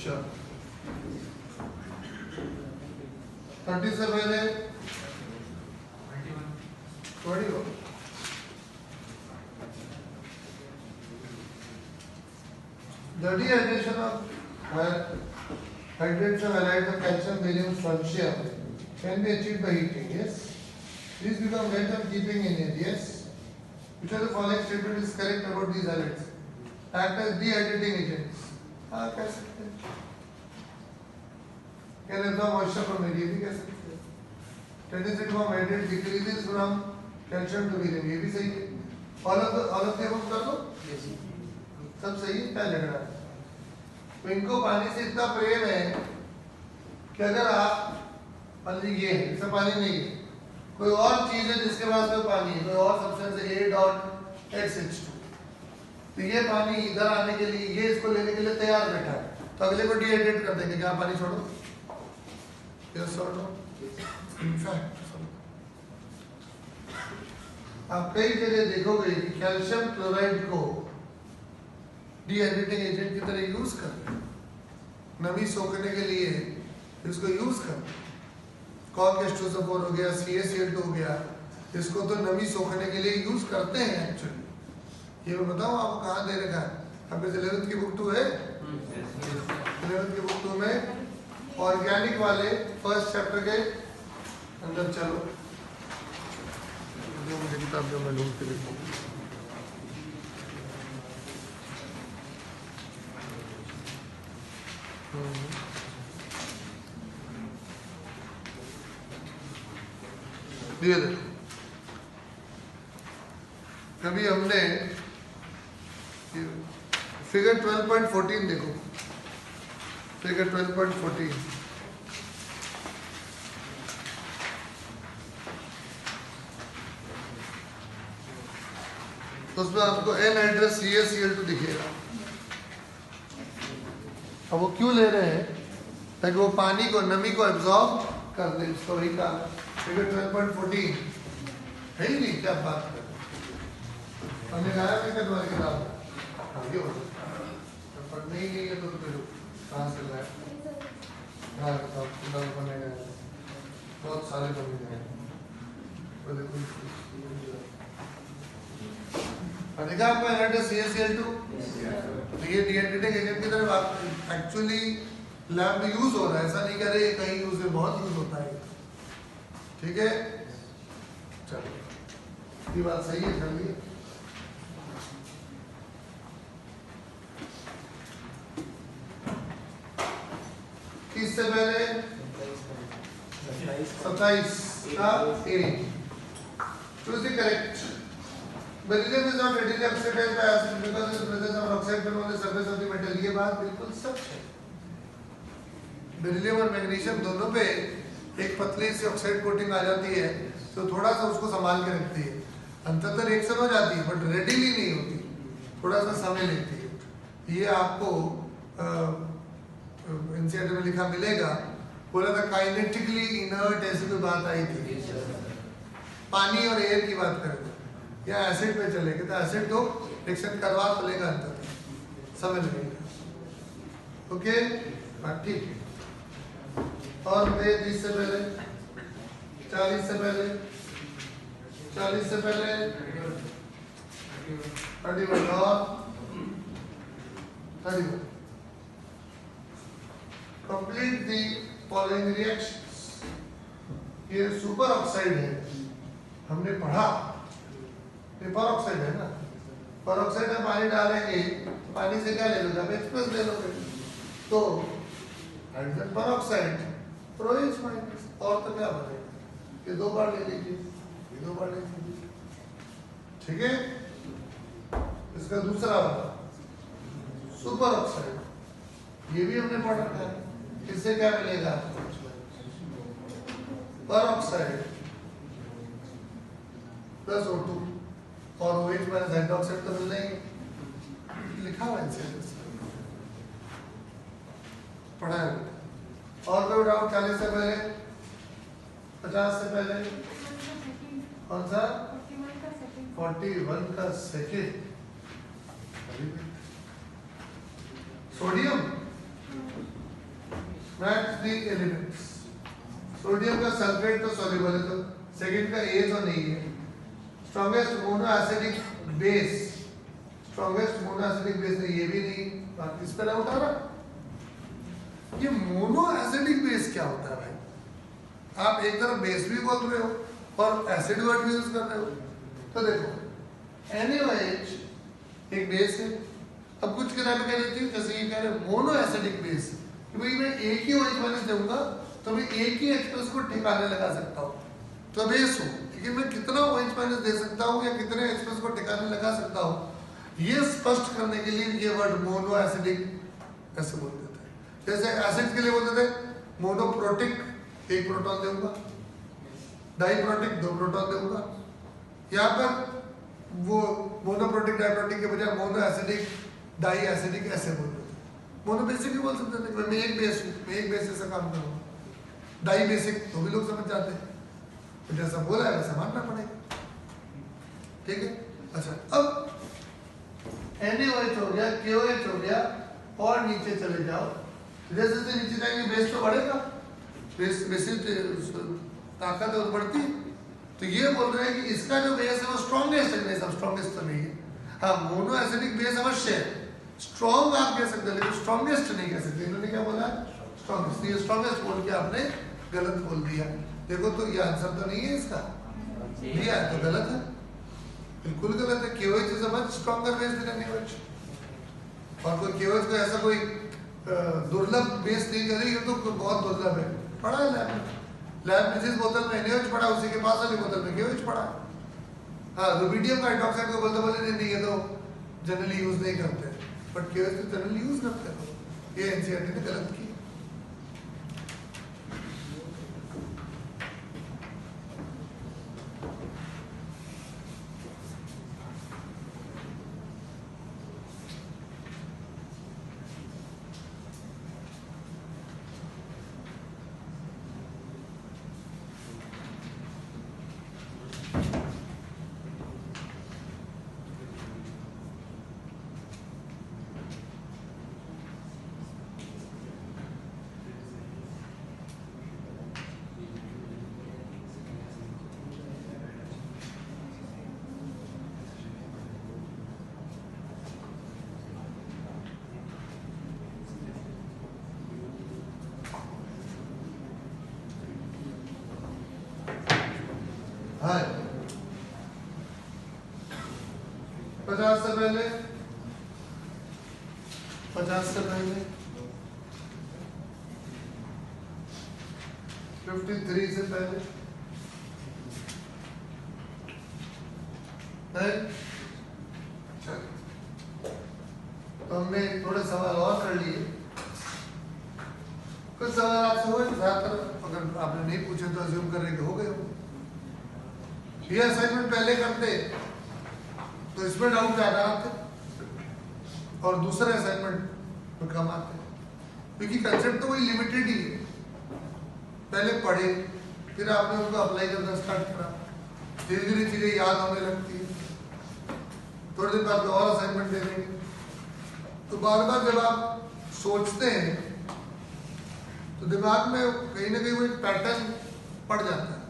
चलो 30 से पहले 21 the dehydration of hydrates of halides of calcium, barium, strontium can be achieved by heating. Yes, these become wet and keeping in it. Yes, which of the following statement is correct about these halides? Act as dehydrating agents. हाँ कह सकते हैं, can absorb moisture from it, ये भी कह सकते हैं। Tendency to form hydrate decreases from calcium to barium, ये भी सही है। all of the above कर दो, सब सही है, क्या लग रहा है? तो इनको पानी से इतना प्रेम है कि अगर आप मान लीजिए ये है, इसमें पानी नहीं है, कोई और चीज है जिसके पास में पानी है, कोई और सब्सटेंस है A.H2, तो ये पानी इधर आने के लिए, ये इसको लेने के लिए तैयार बैठा है, तो अगले को डिहाइड्रेट कर देंगे, क्या पानी छोड़ो, यस और नो। इनफैक्ट आप कई जगह देखोगे कि कैल्शियम क्लोराइड को डिहाइड्रेटिंग एजेंट की तरह यूज करते हैं, नमी सोखने के लिए इसको यूज करते हैं। कॉक H2SO4 हो गया, CaCl2 हो गया, इसको तो नमी सोखने के लिए यूज करते हैं एक्चुअली। ये मैं बताऊं आपको कहाँ दे रखा है, आपके 11th की बुक 2 है, 11th की बुक 2 में ऑर्गेनिक वाले फर्स्ट चैप्टर के अंदर चलो, किताब जो मैं ढूंढ के लिखूँ। ये देखो, कभी हमने फिगर 12.14 देखो, फिगर 12.14 तो उसमें आपको एनहाइड्रस CaCl2 दिखेगा। अब वो क्यों ले रहे हैं? ताकि वो पानी को, नमी को एब्जॉर्ब कर दे, उसका वही काम है। फिगर 12.14 है ही नहीं, क्या बात कर हमने कहा कि तुम्हारी किताब आगे हो पढ़ने ही नहीं है तो फिर कहाँ से लाए? हाँ किताब बने गए, बहुत सारे बने गए। देखा आपको एनहाइड्रस CaCl2? तो ये डीएनएटिक एजेंट की तरफ आप एक्चुअली लैब में यूज हो रहा है, ऐसा नहीं कह रहे कहीं यूज है, बहुत यूज होता है। ठीक है, चलो ये बात सही है, चलिए। इससे पहले 27 का A two is correct. Beryllium is not readily oxidized by acid because of the presence of oxide film on the surface of the metal। ये बात बिल्कुल सच है। बेरिलियम और मैग्नीशियम दोनों पे एक पतली सी ऑक्साइड कोटिंग आ जाती है, तो थोड़ा सा उसको संभाल के रखती है। अंततः रिएक्शन हो जाती है, बट रेडिली नहीं होती, थोड़ा सा समय लेती है। ये आपको एनसीईआरटी में लिखा मिलेगा। बोला था काइनेटिकली इनर्ट, ऐसी कोई बात आई थी। पानी और एयर की बात करें या एसिड पे चलेंगे तो एसिड तो रिएक्शन करवा तो लेगा, अंतर समय लगेगा। ओके, ठीक है। और 30 से पहले, 40 से पहले, 40 से पहले 31 और 31 कंप्लीट दी फॉलोइंग रिएक्शंस। ये सुपर ऑक्साइड है, हमने पढ़ा, ये पर ऑक्साइड है ना। पर ऑक्साइड में पानी डालेंगे तो पानी से क्या ले लोगे? आप H+ ले लोगे। तो हाइड्रोजन पर ऑक्साइड OH-, और तो क्या बनेगा? ये 2 बार ले लीजिए, ये 2 बार ले लीजिए। ठीक है, इसका दूसरा वाला सुपर ऑक्साइड, ये भी हमने पढ़ा था। इससे क्या मिलेगा? पर ऑक्साइड प्लस O2 और OH- हाइड्रोक्साइड तो मिल जाएंगे, लिखा हुआ है पढ़ा है। और कोई डाउट? 40 से पहले, 50 से पहले, कौन सा? 41 का second. Sodium match the elements. Sodium का सल्फेट तो सॉल्युबल है, तो सेकेंड का ए तो नहीं है। Strongest mono acidic base, strongest mono acidic base है, ये भी नहीं। बाकी इस पे डाउट आ रहा? ये मोनो एसिडिक बेस क्या होता है भाई? आप एक तरफ बेस भी बोल रहे हो और एसिड वर्ड भी यूज कर रहे हो। तो देखो NaOH एक बेस है। अब कुछ किताबें कह देती है, जैसे ये कह रहे मोनो एसिडिक बेस, कि भाई मैं एक ही OH- दूंगा तो मैं एक ही H+ को ठिकाने लगा सकता हूँ, तो बेस हो। लेकिन मैं कितना OH- दे सकता हूँ या कितने H+ को ठिकाने लगा सकता हूँ, ये स्पष्ट करने के लिए ये वर्ड मोनो एसिडिक ऐसे बोल देते हैं। जैसे एसिड के लिए बोलते थे मोनोप्रोटिक, 1 प्रोटॉन दूंगा, डाइप्रोटिक 2 प्रोटॉन दूंगा। यहाँ पर वो मोनोप्रोटिक डाइप्रोटिक के बजाय मोनो एसिडिक डाई एसिडिक ऐसे बोल रहे थे। मोनो बेसिक भी बोल सकते थे, मैं एक बेस हूँ, मैं एक बेस से काम करूँगा। डाई बेसिक तो भी लोग समझ जाते हैं, तो जैसा बोला है वैसा मानना पड़ेगा। ठीक है, अच्छा अब NaOH हो गया, KOH हो गया, और नीचे चले जाओ। जैसे जैसे नीचे जाएंगे बेस तो बढ़ेगा, बेस ताकत और बढ़ती है। तो ये बोल रहे हैं कि इसका जो बेस है वो स्ट्रॉन्गेस्ट है। नहीं, सब स्ट्रॉन्गेस्ट तो नहीं है। हाँ, मोनो एसिडिक बेस अवश्य है, स्ट्रॉन्ग आप कह सकते हैं, लेकिन स्ट्रॉन्गेस्ट नहीं कह सकते। इन्होंने क्या बोला? स्ट्रॉन्गेस्ट। ये स्ट्रॉन्गेस्ट बोल के आपने गलत बोल दिया। देखो तो ये आंसर तो नहीं है इसका, दिया है तो गलत है। बिल्कुल गलत है। KOH is a much stronger base than NaOH। और कोई KOH को ऐसा कोई दुर्लभ बेस नहीं करे, ये तो बहुत दुर्लभ है। पढ़ा है लैब में, लैब में जिस बोतल में NaOH पड़ा उसके के पास वाली बोतल में KOH पड़ा है। हाँ, रुबिडियम का हाइड्रोक्साइड को बोलते नहीं, ये तो जनरली यूज नहीं करते, बट KOH तो जनरली यूज करते हैं। ये NCERT ने गलत की। हाँ, 50 से पहले 53 से पहले है। चलो, तो हमने थोड़े सवाल और कर लिए। कुछ सवाल आपसे हुए, ज्यादातर अगर आपने नहीं पूछे तो अज्यूम कर रहे कि हो गए हो। ये असाइनमेंट पहले करते तो इसमें डाउट ज्यादा आते और दूसरे असाइनमेंट में कम आते, क्योंकि कंसेप्ट तो वही लिमिटेड ही है। पहले पढ़े, फिर आपने उनको अप्लाई करना स्टार्ट करा, धीरे धीरे चीजें याद होने लगती है। थोड़ी देर बाद और असाइनमेंट दे देंगे, तो बार बार जब आप सोचते हैं तो दिमाग में कहीं ना कहीं वो एक पैटर्न पड़ जाता है।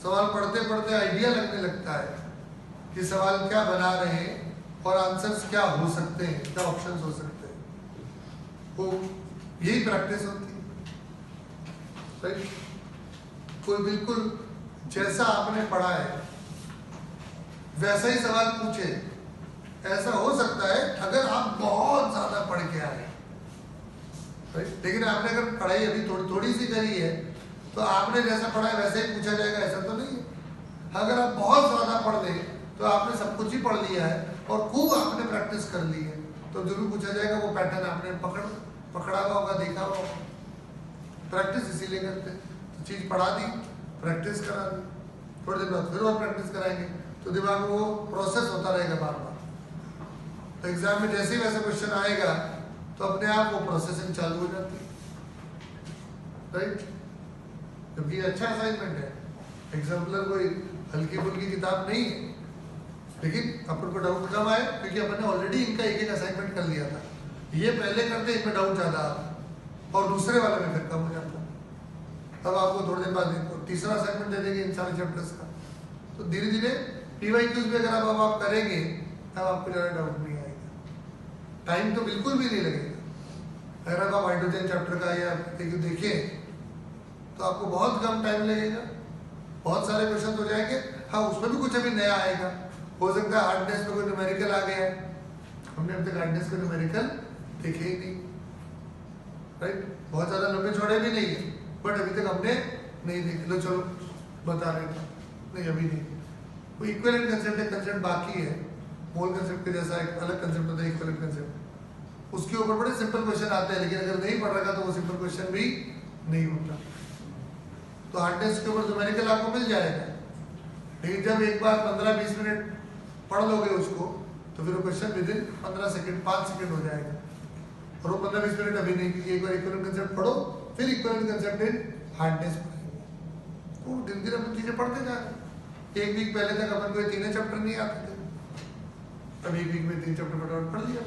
सवाल पढ़ते पढ़ते आइडिया लगने लगता है कि सवाल क्या बना रहे हैं और आंसर्स क्या हो सकते हैं, क्या ऑप्शंस हो सकते हैं। वो यही प्रैक्टिस होती है, राइट। कोई बिल्कुल जैसा आपने पढ़ा है वैसा ही सवाल पूछे, ऐसा हो सकता है अगर आप बहुत ज्यादा पढ़ के आए, राइट। लेकिन आपने अगर पढ़ाई अभी थोड़ी सी करी है तो आपने जैसा पढ़ा है वैसे ही पूछा जाएगा, ऐसा तो नहीं है। अगर आप बहुत ज्यादा पढ़ लें तो आपने सब कुछ ही पढ़ लिया है और खूब आपने प्रैक्टिस कर ली है, तो जो भी पूछा जाएगा वो पैटर्न आपने पकड़ा हुआ होगा, देखा हुआ होगा। प्रैक्टिस इसीलिए करते हैं। तो चीज पढ़ा दी, प्रैक्टिस करा दी, थोड़ी देर बाद फिर और प्रैक्टिस कराएंगे तो दिमाग में वो प्रोसेस होता रहेगा बार बार। तो एग्जाम में जैसे ही वैसा क्वेश्चन आएगा तो अपने आप वो प्रोसेसिंग चालू हो जाती है, राइट। क्योंकि ये अच्छा असाइनमेंट है, एग्जाम्पलर कोई हल्की फुल्की किताब नहीं है। लेकिन अपन को डाउट कम आए क्योंकि अपन ने ऑलरेडी इनका एक एक असाइनमेंट कर लिया था। ये पहले करते इनमें डाउट ज्यादा आता और दूसरे वाले में फिर कम हो जाता। अब आपको थोड़ी देर बाद तीसरा असाइनमेंट दे देंगे इन सारे चैप्टर्स का, तो धीरे धीरे PYQs भी अगर अब आप करेंगे तब आपको ज़्यादा डाउट नहीं आएगा। टाइम तो बिल्कुल भी नहीं लगेगा। अगर आप हाइड्रोजन चैप्टर का या देखें तो आपको बहुत कम टाइम लगेगा, बहुत सारे क्वेश्चन हो जाएंगे। हाँ, उसमें भी कुछ अभी नया आएगा, हो सकता है हार्डनेस में कोई न्यूमेरिकल आ गया है, हमने अब तक हार्डनेस का न्यूमेरिकल देखे ही नहीं, राइट। बहुत ज़्यादा लंबे चौड़े भी नहीं है, बट अभी तक हमने नहीं देखे। लो चलो बता रहे थे, नहीं अभी नहीं। वो इक्विवेलेंट कंसेप्ट है, कंसेप्ट बाकी है। मोल कंसेप्ट के जैसा एक अलग कंसेप्ट होता है इक्विवेलेंट कंसेप्ट, उसके ऊपर बड़े सिंपल क्वेश्चन आते हैं, लेकिन अगर नहीं पढ़ रखा तो वो सिंपल क्वेश्चन भी नहीं होता। तो हार्डनेस के ऊपर न्यूमेरिकल आपको मिल जाएगा, लेकिन जब एक बार 15-20 मिनट पढ़ लोगे उसको तो फिर वो question with in 15 second 5 second हो जाएगा। और वो 15-20 मिनट अभी नहीं, क्योंकि एक बार इक्विवेलेंट कंसेप्ट पढ़ो फिर इक्विवेलेंट कंसेप्ट इन हार्डनेस पढ़ेंगे। तो दिन दिन अपन चीजें पढ़ते जा रहे। एक वीक पहले तक अपन को 3 चैप्टर नहीं आते थे, अब एक वीक में 3 चैप्टर फटाफट पढ़ लिया।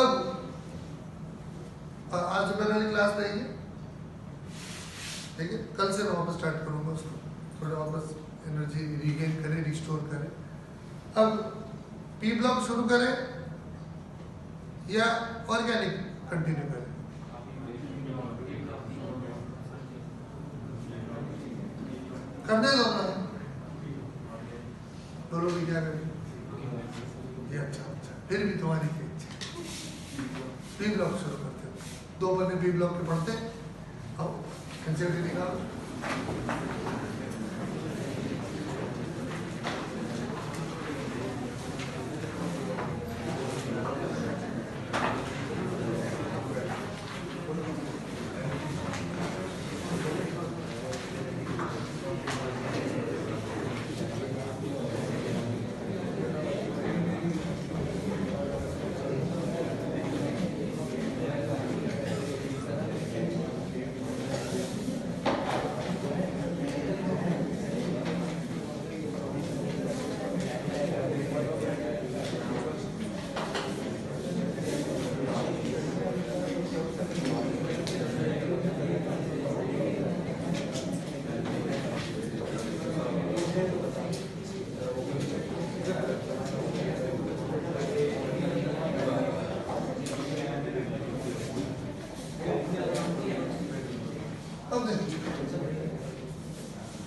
अब आज सुबह वाली क्लास नहीं है, ठीक है, कल से मैं वापस स्टार्ट करूंगा उसको, थोड़ा वापस एनर्जी रीगेन करें, रिस्टोर करें। अब P ब्लॉक शुरू करें या ऑर्गेनिक कंटिन्यू करें? करने दो ना, दोनों की क्या करेंगे? ये अच्छा फिर भी तुम्हारी क्या इच्छा? बी ब्लॉक शुरू करते हो, 2 पन्ने बी ब्लॉक के पढ़ते आओ, एनसीईआरटी निकालो।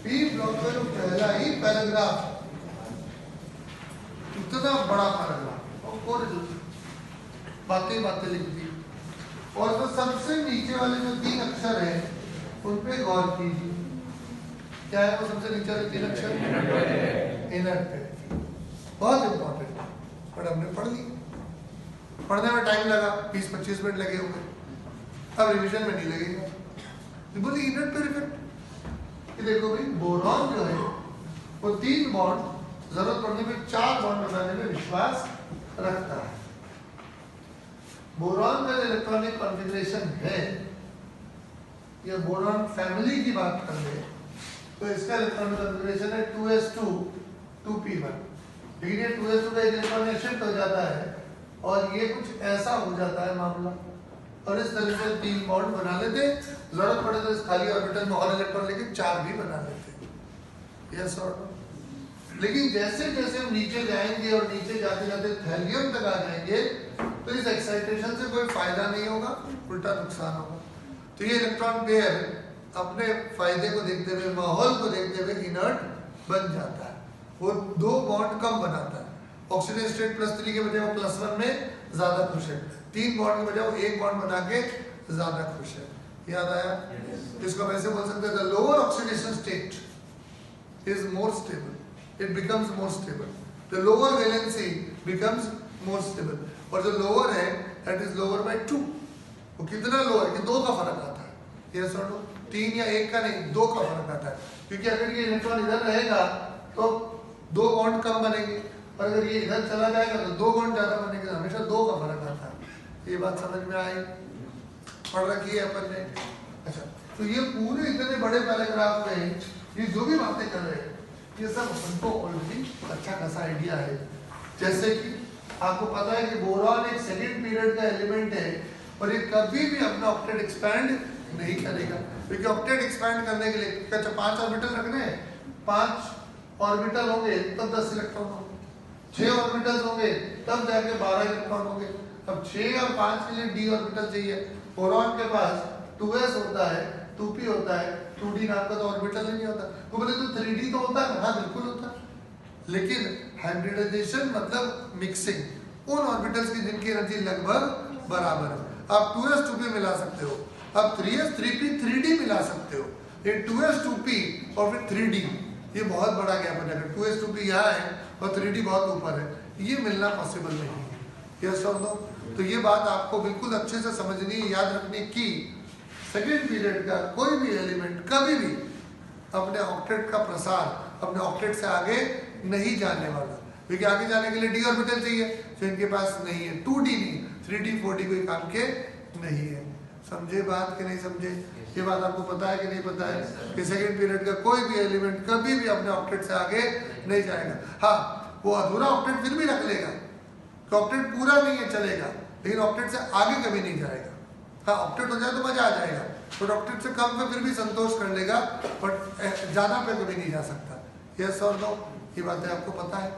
बी ब्लॉक का जो पहला ही पैराग्राफ, इतना बड़ा पैराग्राफ और बातें बातें लिख दी, और तो सबसे नीचे वाले जो 3 अक्षर हैं उन पे गौर कीजिए। क्या है वो सबसे नीचे वाले 3 अक्षर? इनर पे, बहुत इंपॉर्टेंट, पर हमने पढ़ ली। पढ़ने में टाइम लगा, 20-25 मिनट लगे होंगे, अब रिवीजन में नहीं लगेगा। बोली इनर पे इफेक्ट, ये देखो भाई बोरॉन जो है वो 3 बॉन्ड, जरूरत पड़ने पे 4 बॉन्ड बनाने में विश्वास रखता है। बोरॉन का जो इलेक्ट्रॉनिक कॉन्फ़िगरेशन है, ये बोरॉन फैमिली की बात कर ले तो इसका इलेक्ट्रॉनिक कॉन्फ़िगरेशन है 2s2 2p1, लेकिन ये 2s2 का इलेक्ट्रॉन शिफ्ट हो जाता है और ये कुछ ऐसा हो जाता है मामला, और इस तरह से 3 बॉन्ड बना लेते, जरूरत पड़े तो इस खाली ऑर्बिटल में और इलेक्ट्रॉन लेके 4 भी बना लेते। यस और नो? लेकिन जैसे जैसे हम नीचे जाएंगे और नीचे जाते जाते थैलियम तक आ जाएंगे तो इस एक्साइटेशन से कोई फायदा नहीं होगा, उल्टा नुकसान होगा। तो ये इलेक्ट्रॉन पेयर अपने फायदे को देखते हुए, माहौल को देखते हुए इनर्ट बन जाता है, वो 2 बॉन्ड कम बनाता है। ऑक्सीजन स्टेट +3 के बजाय वो +1 में ज्यादा खुश है, 3 बॉन्ड के बजाय वो 1 बॉन्ड बना के ज्यादा खुश है। याद आया? इसको वैसे बोल सकते हैं, the lower oxidation state is more stable, it becomes more stable, the lower valency becomes more stable, और जो lower है that is lower by 2, वो कितना lower है कि 2 का फर्क आता है। yes or no? 3 या 1 का नहीं, 2 का फर्क आता है, क्योंकि अगर ये इलेक्ट्रॉन इधर रहेगा तो 2 बॉन्ड कम बनेंगे, और अगर ये इधर चला जाएगा तो 2 बॉन्ड ज्यादा बनेंगे, हमेशा 2 का फर्क आता है। ये बात समझ में आई? पढ़ रखी है अपन ने? अच्छा, तो ये पूरे इतने बड़े पैराग्राफ में ये जो भी बातें कर रहे हैं ये सब हमको ऑलरेडी अच्छा खासा आइडिया है। जैसे कि आपको पता है कि बोरॉन एक सेकंड पीरियड का एलिमेंट है और ये कभी भी अपना ऑक्टेट एक्सपैंड नहीं करेगा, क्योंकि ऑक्टेट एक्सपैंड करने के लिए क्या 5 ऑर्बिटल रखने हैं, 5 ऑर्बिटल होंगे तब 10 इलेक्ट्रॉन होंगे, 6 ऑर्बिटल होंगे तब जाके 12 इलेक्ट्रॉन होंगे। अब 6 और 5 के लिए d ऑर्बिटल चाहिए, बोरॉन के पास 2s होता है, 2p होता है, 2d नाम का तो ऑर्बिटल ही नहीं होता। वो बोले तो 3d तो होता है, हाँ बिल्कुल होता है, लेकिन हाइब्रिडाइजेशन मतलब मिक्सिंग, उन ऑर्बिटल्स की जिनकी एनर्जी लगभग बराबर है। आप 2s 2p मिला सकते हो, आप 3s 3p 3d मिला सकते हो, ये 2s 2p और फिर 3d, ये बहुत बड़ा गैप है। अगर 2s 2p यहाँ है और 3d बहुत ऊपर है, ये मिलना पॉसिबल नहीं है। यस और नो? तो ये बात आपको बिल्कुल अच्छे से समझनी, याद रखनी कि सेकेंड पीरियड का कोई भी एलिमेंट कभी भी अपने ऑक्टेट का प्रसार अपने ऑक्टेट से आगे नहीं जाने वाला, क्योंकि आगे जाने के लिए d ऑर्बिटल चाहिए जो इनके पास नहीं है, 2d नहीं, 3d 4d कोई काम के नहीं है। समझे बात कि नहीं समझे? ये बात आपको पता है कि नहीं पता है कि सेकेंड पीरियड का कोई भी एलिमेंट कभी भी अपने ऑक्टेट से आगे नहीं जाएगा। हाँ, वो अधूरा ऑक्टेट फिर भी रख लेगा, ऑक्टेट पूरा नहीं है चलेगा, लेकिन ऑक्टेट से आगे कभी नहीं जाएगा। हाँ, ऑक्टेट हो जाए तो मजा आ जाएगा, तो ऑक्टेट से कम पे फिर भी संतोष कर लेगा, बट ज्यादा पे कभी नहीं जा सकता। यस और नो? ये बातें आपको पता है।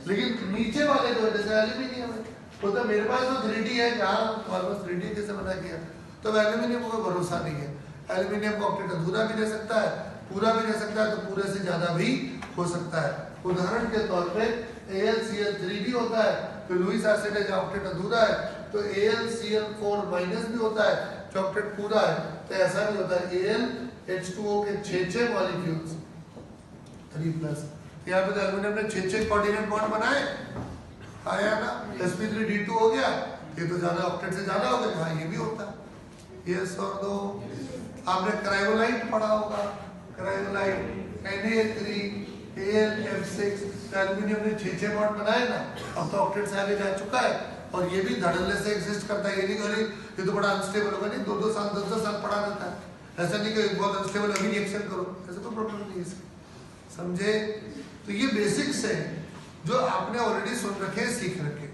लेकिन नीचे वाले जो जैसे एल्यूमिनियम है, वो तो मेरे पास तो 3D है, जहाँ तुम्हारे पास 3D कैसे बना किया, तो एल्यूमिनियम को कोई भरोसा नहीं है। एल्यूमिनियम का ऑक्टेट अधूरा भी रह सकता है, पूरा भी रह सकता है, तो पूरे से ज्यादा भी हो सकता है। उदाहरण के तौर पे AlCl3 भी होता है तो लुईस एसिड ऑक्टेट अधूरा है, तो AlCl4 माइनस भी होता है जो ऑक्टेट पूरा है। तो ऐसा भी होता है AlH2O के 6 मॉलिक्यूल्स 3+। यहाँ पे तो एल्यूमिनियम ने 6 कोऑर्डिनेट बॉन्ड बनाए, आया ना, sp3d2 हो गया, ये तो ज्यादा ऑक्टेट से ज्यादा हो गया। हाँ ये भी होता है। यस और दो। आपने क्रायोलाइट पढ़ा होगा, क्रायोलाइट Na3 AlF6, एल्यूमिनियम ने 6 बॉन्ड बनाए ना, अब तो ऑक्टेट से आगे जा चुका है और ये भी धड़ल्ले से एग्जिस्ट करता है। ये नहीं करी ये तो बड़ा अनस्टेबल होगा, नहीं 2-2 साल 10-10 साल पड़ा रहता है। ऐसा नहीं कि बहुत अनस्टेबल अभी रिएक्शन करो, ऐसा तो प्रॉब्लम नहीं है इसकी, समझे। तो ये बेसिक्स है जो आपने ऑलरेडी सुन रखे हैं, सीख रखे,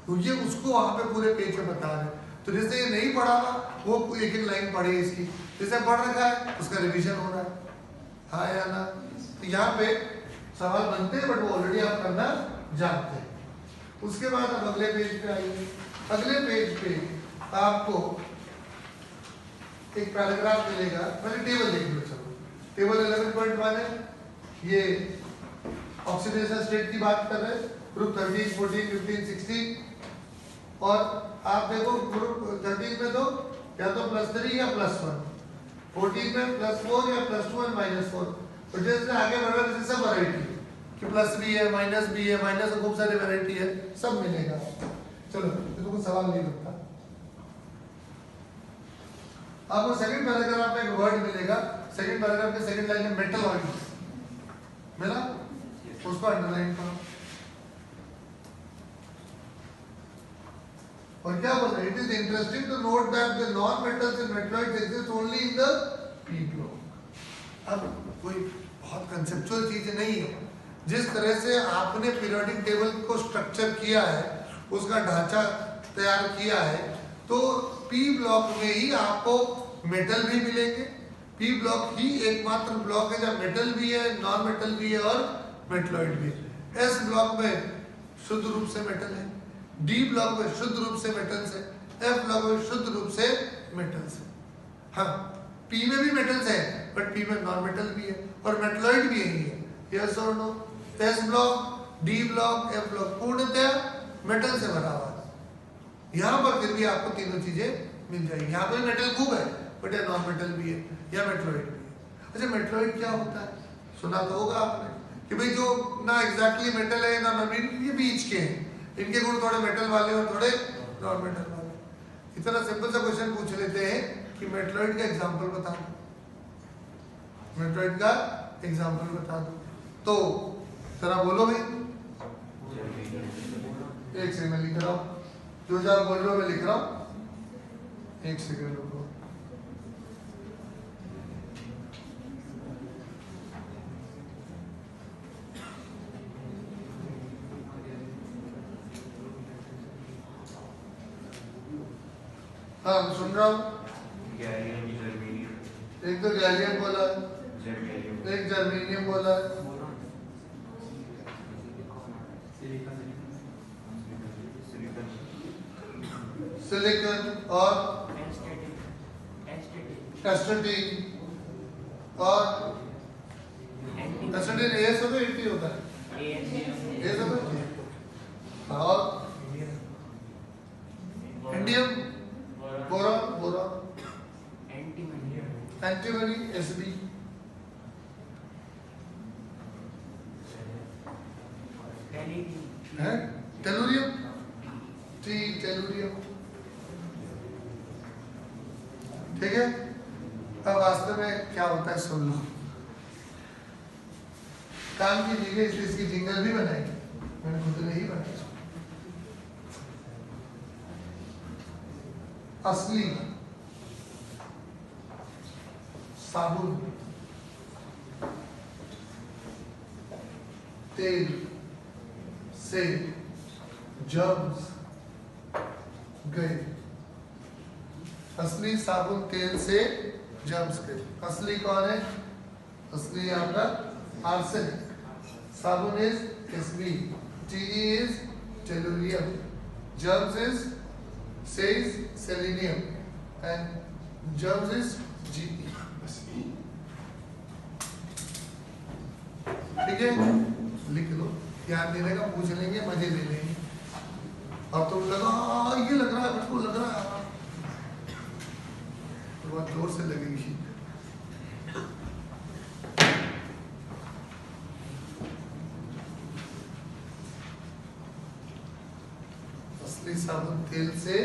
तो ये उसको वहां पे पूरे पेज पे बता रहे। तो जिसने ये नहीं पढ़ा वो एक एक लाइन पढ़ी इसकी, जिसने पढ़ रखा है उसका रिवीजन हो रहा है, हाँ या ना। तो यहाँ पे सवाल बनते हैं बट वो ऑलरेडी आप करना जानते हैं। उसके बाद अब अगले पेज पे आइए। अगले पेज पे आपको एक पैराग्राफ मिलेगा, पहले टेबल देख लो। चलो टेबल 11.1 है, ये ऑक्सीडेशन स्टेट की बात कर रहे हैं, ग्रुप 13, 14, 15, 16। और आप देखो ग्रुप 13 में तो या तो +3 या +1, 14 में +4 या +2 और -4। तो जैसे आगे बढ़ रहा है सब वैरायटी कि प्लस भी है, माइनस भी है, माइनस में खूब सारी वैरायटी है, सब मिलेगा। चलो तो कुछ सवाल नहीं बनता। आपको सेकंड पैराग्राफ में एक वर्ड मिलेगा, सेकंड पैराग्राफ के सेकंड लाइन में मेटलॉइड्स मिला, उसको अंडरलाइन करो। और क्या बोल रहे हैं, it is interesting to note that the non metals in metalloids exist only in the p block. अब कोई बहुत कंसेप्चुअल चीज नहीं है, जिस तरह से आपने पीरियोडिक टेबल को स्ट्रक्चर किया है, उसका ढांचा तैयार किया है, तो p ब्लॉक में ही आपको मेटल भी मिलेंगे। p ब्लॉक ही एकमात्र ब्लॉक है जहाँ मेटल भी है, नॉन मेटल भी है और मेटलॉइड भी है। s ब्लॉक में शुद्ध रूप से मेटल है, d ब्लॉक में शुद्ध रूप से मेटल्स है, f ब्लॉक में शुद्ध रूप से मेटल्स है। हाँ p में भी मेटल्स है बट p में नॉन मेटल भी है और मेटलॉइड भी यही है। यस और no. s block, d block, f block पूर्णतया मेटल से भरा हुआ है। यहाँ पर फिर भी आपको तीनों चीजें मिल जाएगी। यहाँ पर मेटल खूब है बट यह नॉन मेटल भी है या मेटलॉइड भी है। अच्छा मेटलॉइड क्या होता है, सुना तो होगा आपने कि भाई जो ना एग्जैक्टली मेटल है ना नॉन, ये बीच के हैं, इनके गुण थोड़े मेटल वाले और थोड़े नॉन मेटल वाले। इतना सिंपल सा क्वेश्चन पूछ लेते हैं कि मेटलॉइड का एग्जांपल बता दो, मेटलॉइड का एग्जांपल बता दो। तो जरा बोलो भाई, एक सेकंड में लिख रहा हूँ, जो जो आप बोल रहे हो मैं लिख रहा हूँ, एक सेकंड रुको। हाँ सुन रहा हूँ। गैलियम, जर्मेनियम, एक तो गैलियम बोला, जर्मेनियम, एक जर्मेनियम बोला, सिलिकॉन और एस्टेटिन और एस्टेटिन ए सब एंटी होता है, ए सब और indium, boron, boron, antimony, Sb, है टेलुरियम, T टेलुरियम। ठीक है, अब वास्तव में क्या होता है सुन लो, काम की चीजें इसलिए इसकी जिंगल भी बनाई, मैंने खुद नहीं बनाई। असली साबुन, तेल से जर्म्स गए, असली साबुन तेल से जर्म्स गए। असली कौन है, असली आपका आर्सेनिक, साबुन is Sb, Te is tellurium, germs is says selenium and germs is Ge. ठीक है, लिख लो, ध्यान देने का, पूछ लेंगे, मजे ले लेंगे। अब तुम लगा ये लग रहा है, बिल्कुल लग रहा है, तो बहुत जोर से लगेगी। असली साबुन तेल से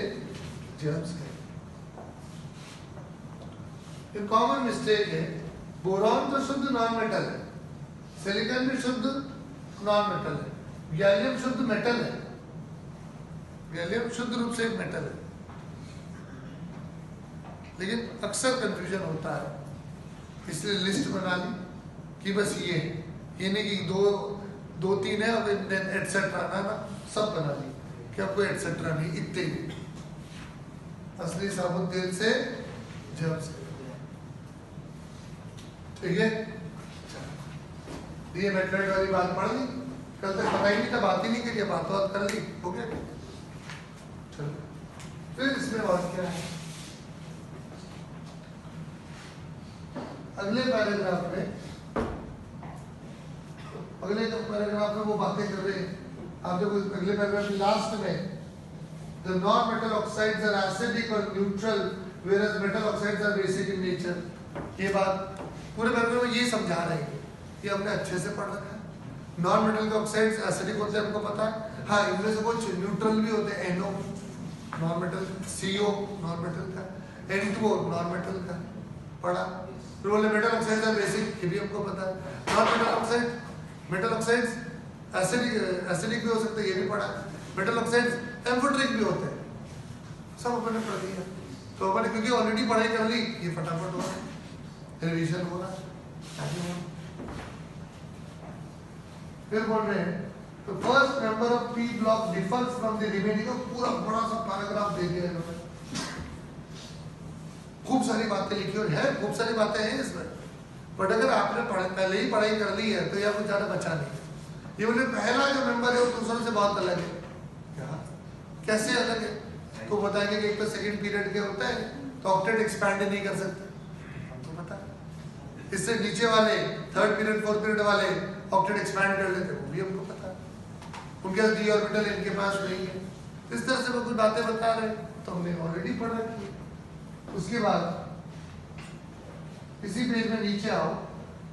जर्म्स है। ये कॉमन मिस्टेक है, बोरॉन तो शुद्ध नॉन मेटल है, सिलिकॉन भी शुद्ध नॉन मेटल है, गैलियम शुद्ध मेटल है, गैलियम शुद्ध रूप से एक मेटल है, लेकिन अक्सर कंफ्यूजन होता है, इसलिए लिस्ट बना ली कि बस ये नहीं कि दो तीन है अब एटसेट्रा ना सब बना ली कि आपको एटसेट्रा नहीं, इतने ही। असली साबुन तेल से जर्म्स, ठीक है। ये मेटलेट वाली बात पढ़ ली, कल तक पता ही नहीं था, बात ही नहीं करी, बात कर ली, हो गया। चलो फिर इसमें बात क्या है, अगले पैराग्राफ में वो बातें कर रहे हैं। आप देखो अगले पैराग्राफ के लास्ट में the non-metal oxides are acidic or neutral whereas metal oxides are basic in nature। ये बात पूरे पैराग्राफ में ये समझा रहे हैं, ये हमने अच्छे से पढ़ रखा है। नॉन मेटल के ऑक्साइड्स एसिडिक होते हैं, हमको पता है। हाँ, इनमें से कुछ न्यूट्रल भी होते हैं, NO non metal, CO non metal का, N2O नॉन मेटल का पढ़ा। फिर बोले मेटल ऑक्साइड्स आर बेसिक, ये भी हमको पता है। Non metal oxide, metal oxides acidic भी हो सकते हैं, ये भी पढ़ा। मेटल ऑक्साइड्स एम्फोटेरिक भी होते हैं, सब अपने पढ़ लिया। तो अपने क्योंकि ऑलरेडी पढ़ाई कर ली, ये फटाफट हो रहा है, रिवीजन हो रहा है। फिर बोल रहे हैं तो first member of P block differs from the remaining, पूरा बड़ा सा पैराग्राफ दे दिया इन्होंने, खूब सारी बातें लिखी और है, खूब सारी बातें हैं इसमें, बट अगर आपने पहले ही पढ़ाई कर ली है तो यह कुछ ज्यादा बचा नहीं। ये बोले पहला जो मेंबर है वो दूसरों से बहुत अलग है। क्या, कैसे अलग है? तो बताएंगे कि एक तो सेकंड पीरियड के होता है तो ऑक्टेट एक्सपैंड नहीं कर सकते, हमको पता है। इससे नीचे वाले थर्ड पीरियड फोर्थ पीरियड वाले ऑक्टेट एक्सपैंड कर लेते, वो भी हमको पता है। उनके डी ऑर्बिटल इनके पास नहीं है, इस तरह से वो कुछ बातें बता रहे तो हमने ऑलरेडी पढ़ रखी है। उसके बाद इसी पेज में नीचे आओ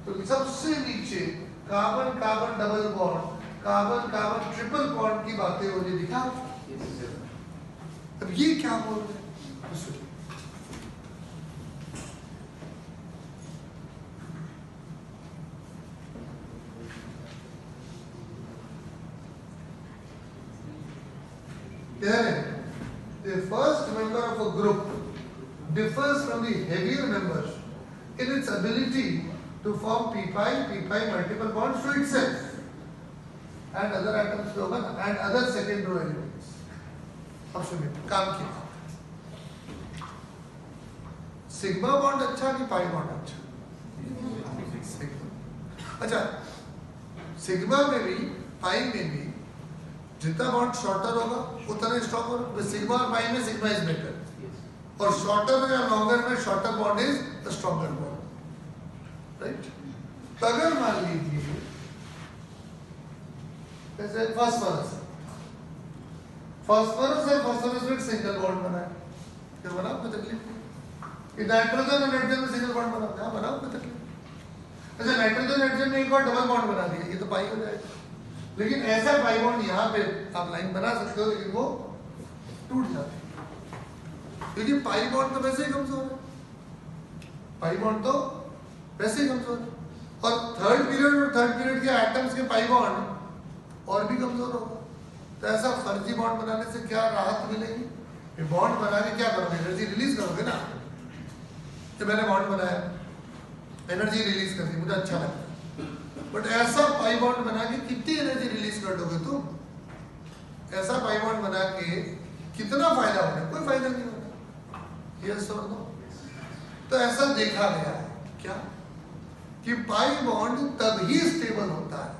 तो सबसे नीचे carbon carbon double bond, carbon carbon triple bond की बातें हो रही, दिखा। अब ये क्या बोल रहे हैं? The first member of a group differs from the heavier members in its ability to form p5 multiple bonds to itself and other atoms to open and other second row elements। अब सुनिए काम की बात, sigma bond अच्छा कि pi bond अच्छा? अच्छा, sigma में भी पाई में भी जितना बॉन्ड शॉर्टर होगा उतना स्ट्रॉन्ग होगा। सिग्मा और पाई में सिग्मा इज बेटर, और शॉर्टर या लॉन्गर में shorter bond is the stronger bond, right. तो अगर मान लीजिए जैसे फास्फोरस और फास्फोरस में सिंगल बॉन्ड बना है, फिर बनाओ कोई तकलीफ नहीं। नाइट्रोजन और नाइट्रोजन में सिंगल बॉन्ड बना है, बनाओ कोई तकलीफ। अच्छा, नाइट्रोजन नाइट्रोजन में एक और डबल बॉन्ड बना दिया, ये तो पाई हो जाएगा। लेकिन ऐसा पाई बॉन्ड यहाँ पे आप लाइन बना सकते हो, लेकिन वो टूट जाते हैं क्योंकि पाई बॉन्ड तो वैसे ही कमजोर है, पाई बॉन्ड तो वैसे ही कमजोर है। और थर्ड पीरियड के एटम्स के पाई बॉन्ड और भी कमजोर होगा। तो ऐसा फर्जी बॉन्ड बनाने से क्या राहत मिलेगी? ये बॉन्ड बना के क्या करोगे? एनर्जी रिलीज करोगे ना। तो मैंने बॉन्ड बनाया, एनर्जी रिलीज कर दी, मुझे अच्छा लगता है, बट ऐसा पाई बॉन्ड बना के कितनी एनर्जी रिलीज कर दोगे तुम? ऐसा पाई बॉन्ड बना के कितना फायदा होगा? कोई फायदा नहीं होगा। यस और नो? तो ऐसा देखा गया है क्या कि पाई बॉन्ड तभी स्टेबल होता है,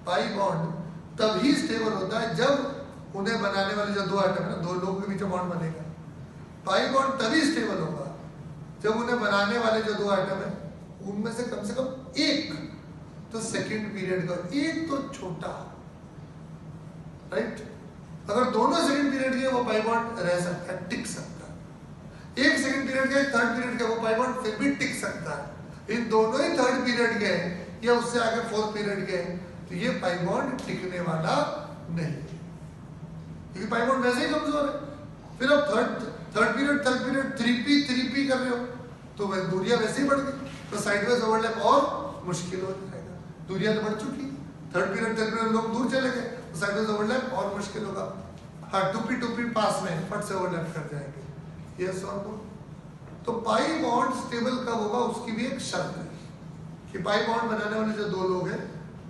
पाई बॉन्ड तभी स्टेबल होता है जब उन्हें बनाने वाले जो दो एटम है, दो लोगों के बीच बॉन्ड बनेगा। पाई बॉन्ड तभी स्टेबल होगा जब उन्हें बनाने वाले जो दो एटम है उनमें से कम एक तो सेकंड पीरियड का एक तो छोटा, राइट। अगर दोनों सेकंड पीरियड के वो पाई बॉन्ड रह सकता है, टिक सकता है। एक सेकंड पीरियड का, एक थर्ड पीरियड का वो पाई बॉन्ड फिर भी टिक सकता है। इन दोनों ही थर्ड पीरियड के या उससे आगे फोर्थ पीरियड के, तो ये पाई बॉन्ड टिकने वाला नहीं, क्योंकि पाई बॉन्ड वैसे ही कमजोर है। फिर आप थर्ड पीरियड 3p कर रहे हो, तो वह दूरियां वैसे ही बढ़ गई, तो साइडवेज ओवरलैप और मुश्किल हो जाएगा। दूरियां तो बढ़ चुकी, थर्ड पीरियड लोग दूर चले गए, तो साइडवेज ओवरलैप और मुश्किल होगा। हाँ, 2p पास में फट से ओवरलैप कर जाएंगे। यस और नो? तो पाई बॉन्ड स्टेबल कब होगा, उसकी भी एक शर्त है कि पाई बॉन्ड बनाने वाले जो दो लोग हैं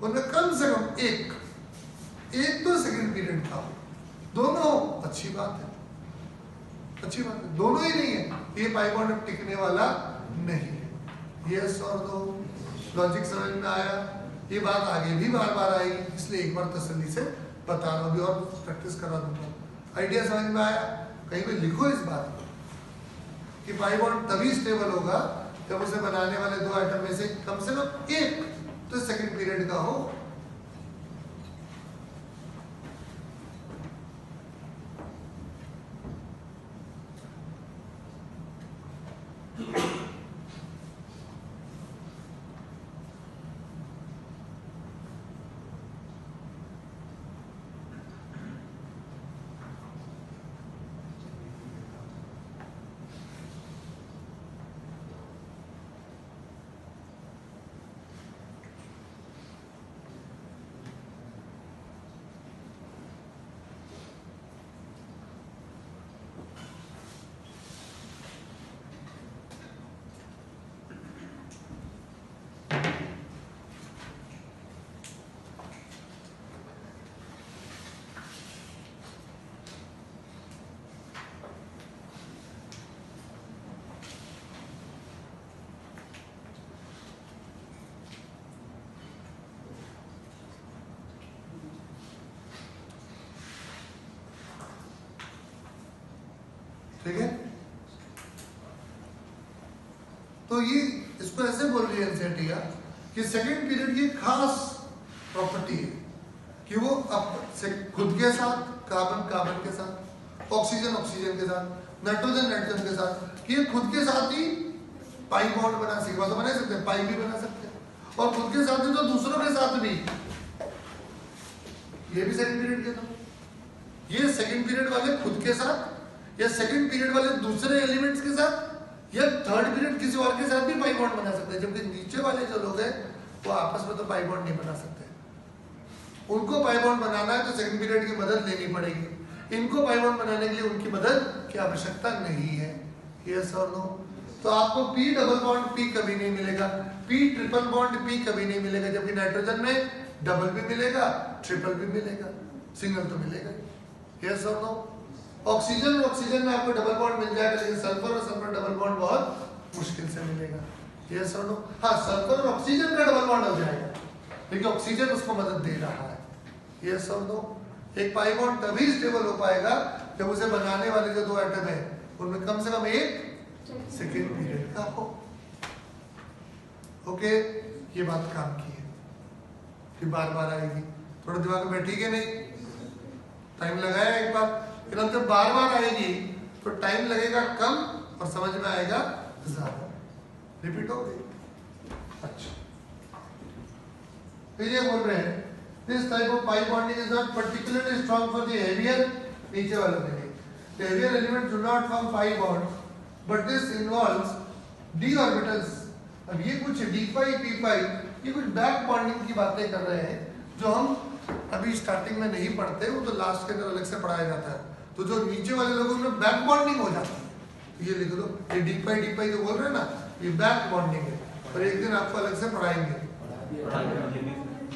उनमें कम से कम एक तो सेकंड पीरियड का हो। दोनों अच्छी बात है, अच्छी बात है। दोनों ही नहीं है, ये पाई बॉन्ड अब टिकने वाला नहीं है। यस और नो? लॉजिक समझ में आया? ये बात आगे भी बार बार आएगी, इसलिए एक बार तसल्ली से बता रहा हूँ, अभी और प्रैक्टिस करा दूंगा। आइडिया समझ में आया? कहीं पे लिखो इस बात को कि पाई बॉन्ड तभी स्टेबल होगा जब उसे बनाने वाले दो आइटम में से कम एक तो सेकंड पीरियड का हो। ठीक है, तो ये इसको ऐसे बोल रही है एनसीईआरटी का कि सेकंड पीरियड की खास प्रॉपर्टी है कि वो से खुद के साथ, कार्बन के साथ, ऑक्सीजन के साथ, नाइट्रोजन के साथ, कि ये खुद के साथ ही पाई बॉन्ड बना सकते, तो बना सकते हैं, पाई भी बना सकते हैं, और खुद के साथ ही तो दूसरों के साथ भी, ये भी सेकंड पीरियड के था। ये सेकंड पीरियड वाले खुद के साथ या सेकंड पीरियड वाले दूसरे एलिमेंट्स के साथ या थर्ड पीरियड किसी और के साथ भी पाई बॉन्ड बना सकते हैं, जबकि नीचे वाले जो लोग हैं वो आपस में तो पाई बॉन्ड नहीं बना सकते। उनको पाई बॉन्ड बनाना है तो सेकंड पीरियड की मदद लेनी पड़ेगी। इनको पाई बॉन्ड बनाने के लिए उनकी मदद की आवश्यकता नहीं है। यस और नो? तो आपको P डबल बॉन्ड P कभी नहीं मिलेगा, P ट्रिपल बॉन्ड P कभी नहीं मिलेगा, जबकि नाइट्रोजन में डबल भी मिलेगा, ट्रिपल भी मिलेगा, सिंगल तो मिलेगा। यस और नो? ऑक्सीजन में आपको डबल बॉन्ड मिल जाएगा, लेकिन सल्फर और सल्फर डबल बॉन्ड बहुत मुश्किल से मिलेगा। यस और नो? हाँ, सल्फर और ऑक्सीजन का डबल बॉन्ड हो जाएगा, लेकिन ऑक्सीजन उसको मदद दे रहा है। यस और नो? एक पाई बॉन्ड तभी स्टेबल हो पाएगा जब उसे बनाने वाले जो दो एटम है उनमें कम से कम एक सेकेंड पीरियड का हो। ओके, ये बात काम की है, फिर बार बार आएगी, थोड़ा दिमाग में बैठी कि नहीं? टाइम लगाया एक बार, फिर अब जब बार बार आएगी तो टाइम लगेगा कम और समझ में आएगा ज्यादा। रिपीट हो गई। अच्छा, फिर ये बोल रहे हैं this type of pi bonding is not particularly strong for the heavier, नीचे वालों के लिए the heavier elements do not form pi bond but this involves d orbitals। अब ये कुछ d pi p pi, ये कुछ बैक बॉन्डिंग की बातें कर रहे हैं जो हम अभी स्टार्टिंग में नहीं पढ़ते, वो तो लास्ट के अंदर अलग से पढ़ाया जाता है। तो जो नीचे वाले लोगों में बैक बॉन्डिंग हो जाती है, तो ये लिख दो, ये डी पाई जो बोल रहे हैं ना, ये बैक बॉन्डिंग है, और एक दिन आपको अलग से पढ़ाएंगे।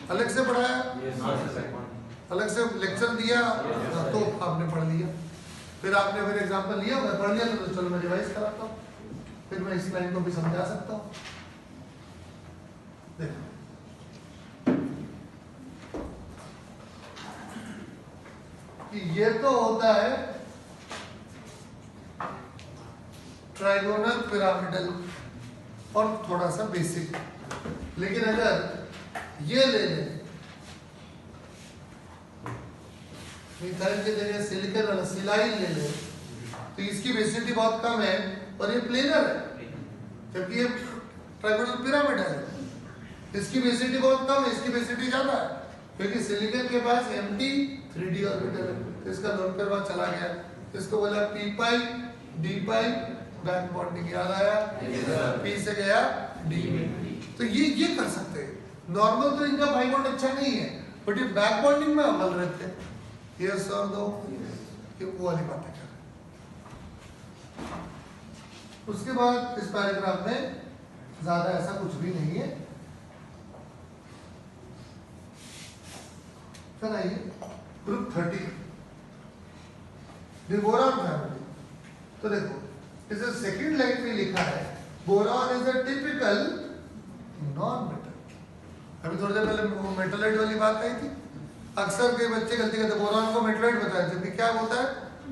अलग से पढ़ाया, अलग से लेक्चर दिया, तो आपने पढ़ लिया, फिर आपने फिर एग्जाम्पल लिया, मैं पढ़ लिया, तो चलो मैं रिवाइज कराता हूँ, फिर मैं इस लाइन को भी समझा सकता हूँ। देखो, कि ये तो होता है ट्राइगोनल पिरामिडल और थोड़ा सा बेसिक, लेकिन अगर ये ले लें, मिथाइल की जगह सिलिकॉन वाला सिलाइल ले लें, तो इसकी बेसिसिटी बहुत कम है और ये प्लेनर है, जबकि ये ट्राइगोनल पिरामिड है। इसकी बेसिसिटी बहुत कम है, इसकी बेसिसिटी ज्यादा है, क्योंकि सिलिकॉन के पास एम्प्टी 3d ऑर्बिटल है, तो इसका लोन पेयर वहां चला गया। इसको बोला p पाई d पाई, बैक बॉन्डिंग याद आया, p से गया d में। तो ये कर सकते हैं। नॉर्मल तो इनका बाई बॉन्ड अच्छा नहीं है, बट ये बैक बॉन्डिंग में अमल रहते हैं। यस और दो, ये वो वाली बातें कर रहे हैं। उसके बाद इस पैराग्राफ में ज्यादा ऐसा कुछ भी नहीं है। फिर आइए ग्रुप 30 द बोरॉन फैमिली। तो देखो इस सेकंड लाइन में लिखा है boron is a typical non metal. अभी थोड़ी देर पहले मेटलाइट वाली बात आई थी। अक्सर के बच्चे गलती करते बोरॉन को मेटलाइट बताते हैं, क्या होता है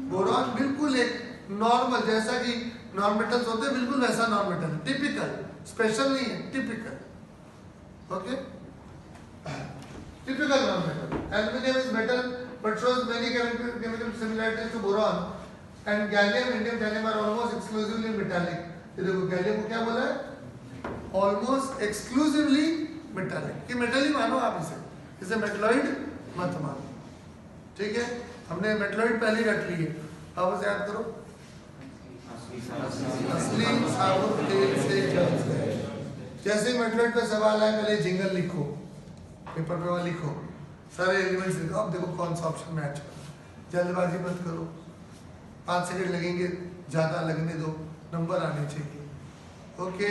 बोरॉन बिल्कुल एक नॉर्मल, जैसा कि नॉन मेटल्स होते हैं बिल्कुल वैसा नॉन मेटल, टिपिकल, स्पेशल नहीं है, typical. Okay, typical non-metal. Aluminium is metal but shows many chemical similarities to boron, and gallium, indium, thallium are almost exclusively metallic. ये देखो गैलियम को क्या बोला है, almost exclusively metallic। कि मेटल ही मानो आप इसे मेटलॉइड मत मानो, ठीक है। हमने मेटलॉइड पहले ही रख ली है, अब उसे याद करो, असली साबुन तेल से जलता है। जैसे मेटलॉइड पे सवाल आए पहले जिंगल लिखो, पेपर पे वहाँ लिखो, सारे एलिमेंट्स लिखो, अब देखो कौन सा ऑप्शन मैच करो, जल्दबाजी मत करो, 5 सेकंड लगेंगे, ज़्यादा लगने दो, नंबर आने चाहिए। ओके,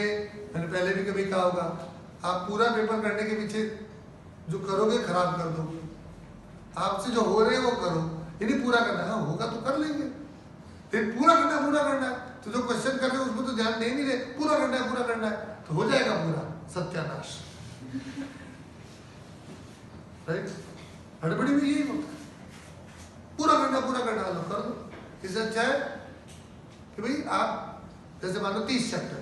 मैंने पहले भी कभी कहा होगा, आप पूरा पेपर करने के पीछे जो करोगे खराब कर दोगे। आपसे जो हो रहे हैं वो करो, यदि पूरा करना है, हाँ होगा तो कर लेंगे, फिर पूरा करना है, तो जो क्वेश्चन कर रहे हो उसमें तो ध्यान दे नहीं रहे, पूरा करना है, तो हो जाएगा पूरा सत्यानाश, राइट। हड़बड़ी में यही होता है, पूरा करना लो, कर दो। इससे अच्छा है कि भाई आप जैसे मान लो 30 चैप्टर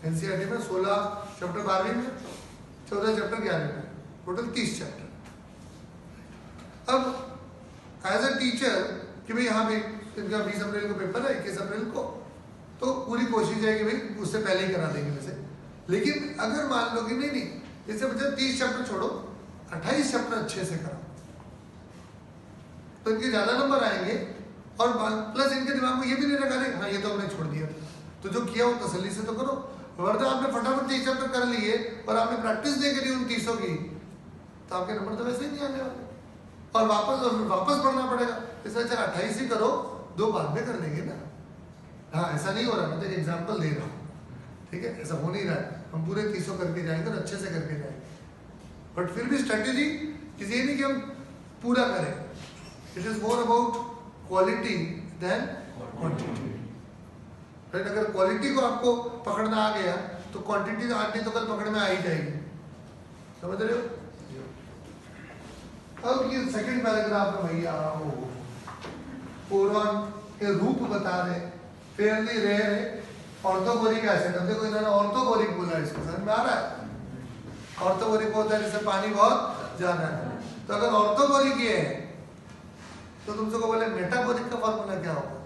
एनसीईआरटी में, 16 चैप्टर 12वीं में, 14 चैप्टर 11वीं में, टोटल 30 चैप्टर। अब एज अ टीचर कि भाई हाँ भाई इनका 20 अप्रैल को पेपर है, 21 अप्रैल को, तो पूरी कोशिश है कि भाई उससे पहले ही करा देंगे वैसे। लेकिन अगर मान लो कि नहीं इससे बच्चा 30 चैप्टर छोड़ो, 28 चैप्टर अच्छे से कराओ, तो इनके ज्यादा नंबर आएंगे। और प्लस इनके दिमाग में ये भी नहीं रखा हाँ ये तो हमने छोड़ दिया, तो जो किया वो तसल्ली से तो करो। वरना आपने फटाफट 30 चैप्टर कर लिए और आपने प्रैक्टिस नहीं करी उन 30 की, तो आपके नंबर तो वैसे ही नहीं आने वाले, और वापस पढ़ना पड़ेगा। इससे अच्छा 28 ही करो, 2 बाद में कर देंगे ना। हाँ ऐसा नहीं हो रहा, मैं तो एक एग्जाम्पल दे रहा हूँ, ठीक है, ऐसा हो नहीं रहा है। हम पूरे 30 करके जाएंगे और अच्छे से करके जाएंगे, बट फिर भी स्ट्रेटेजी ये नहीं कि हम पूरा करें। It is more about quality than quantity, right. अगर क्वालिटी को आपको पकड़ना आ गया तो क्वांटिटी आज नहीं तो कल पकड़ में आ ही जाएगी, समझ रहे हो। अब ये सेकंड पैराग्राफ में भैया बोरॉन के रूप बता रहे, फेयरली रेयर है, ऑर्थोगोरिक एसिड। अब देखो इन्होंने ऑर्थोगोरिक बोला, इसको समझ में आ रहा है। ऑर्थोगोरिक होता है जिससे पानी बहुत ज्यादा है, तो अगर ऑर्थोगोरिक ये है तो तुमसे को बोले मेटाबोरिक का फॉर्मूला क्या होगा,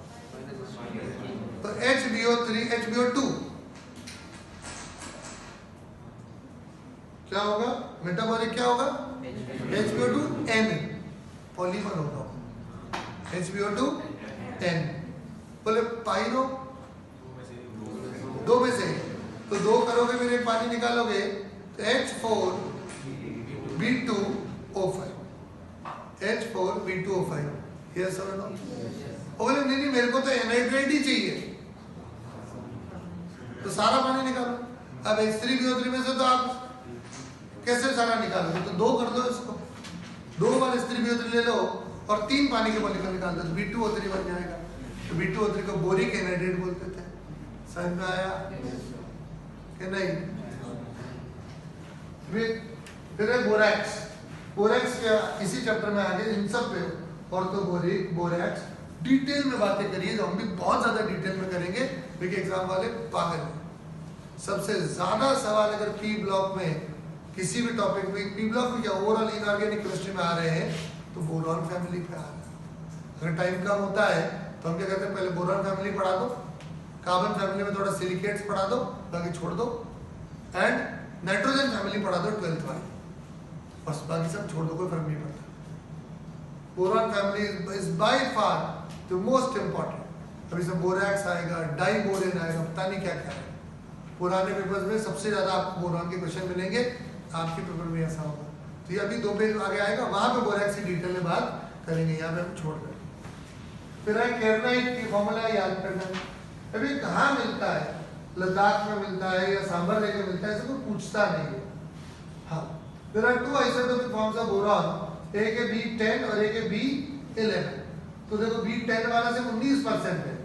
तो HBO3 HBO2 क्या होगा, मेटाबोरिक क्या होगा, HBO2 N पॉलीमर होगा, HBO2 N। बोले पाइरो 2 में से, तो 2 करोगे फिर एक पानी निकालोगे तो H4B2O5 H4B2O5। यस और नो। बोले नहीं मेरे को तो एनहाइड्रेट ही चाहिए, तो सारा पानी निकालो। अब H3BO3 में से तो आप कैसे सारा निकालोगे, तो 2 कर दो इसको, 2 बार H3BO3 ले लो और 3 पानी के मॉलिक्यूल निकाल दो, तो B2O3 बन जाएगा। तो B2O3 को बोरिक एनहाइड्रेट बोलते थे, समझ में आया कि नहीं। फिर है बोरैक्स। बोरैक्स क्या, इसी चैप्टर में आगे इन सब पे ऑर्थोगोरिक, बोरैक्स डिटेल में बातें करिए, जो हम भी बहुत ज्यादा डिटेल में करेंगे, क्योंकि एग्जाम वाले पागल हैं। सबसे ज्यादा सवाल अगर पी ब्लॉक में किसी भी टॉपिक में पी ब्लॉक में क्या ओवरऑल इनऑर्गेनिक केमिस्ट्री में आ रहे हैं तो बोरॉन फैमिली पे आ रहे हैं। अगर टाइम कम होता है तो हम क्या करते हैं, पहले बोरॉन फैमिली पढ़ा दो, कार्बन फैमिली में थोड़ा सिलिकेट्स पढ़ा दो, बाकी छोड़ दो, एंड नाइट्रोजन फैमिली पढ़ा दो 12th वाली, बस बाकी सब छोड़ दो, कोई फर्क नहीं पड़ता। Boron family is by far the most important. अभी सब बोरैक्स आएगा, डाई बोरेन आएगा, पता नहीं क्या क्या है। पुराने पेपर्स में सबसे ज्यादा आपको बोरॉन के क्वेश्चन मिलेंगे, आपके पेपर में ऐसा होगा। तो ये अभी 2 पेज आगे आएगा, वहां पे बोरैक्स की डिटेल में बात करेंगे, यहाँ पे हम छोड़ रहे हैं। फिर है केरनाइट की फॉर्मूला याद करना है। अभी कहाँ मिलता है, लद्दाख में मिलता है या सांबर लेके मिलता है, ऐसे कोई पूछता नहीं है। हाँ, there are 2 isotopic forms of boron, एक है B10 और एक है B11। तो देखो B10 वाला सिर्फ 19% है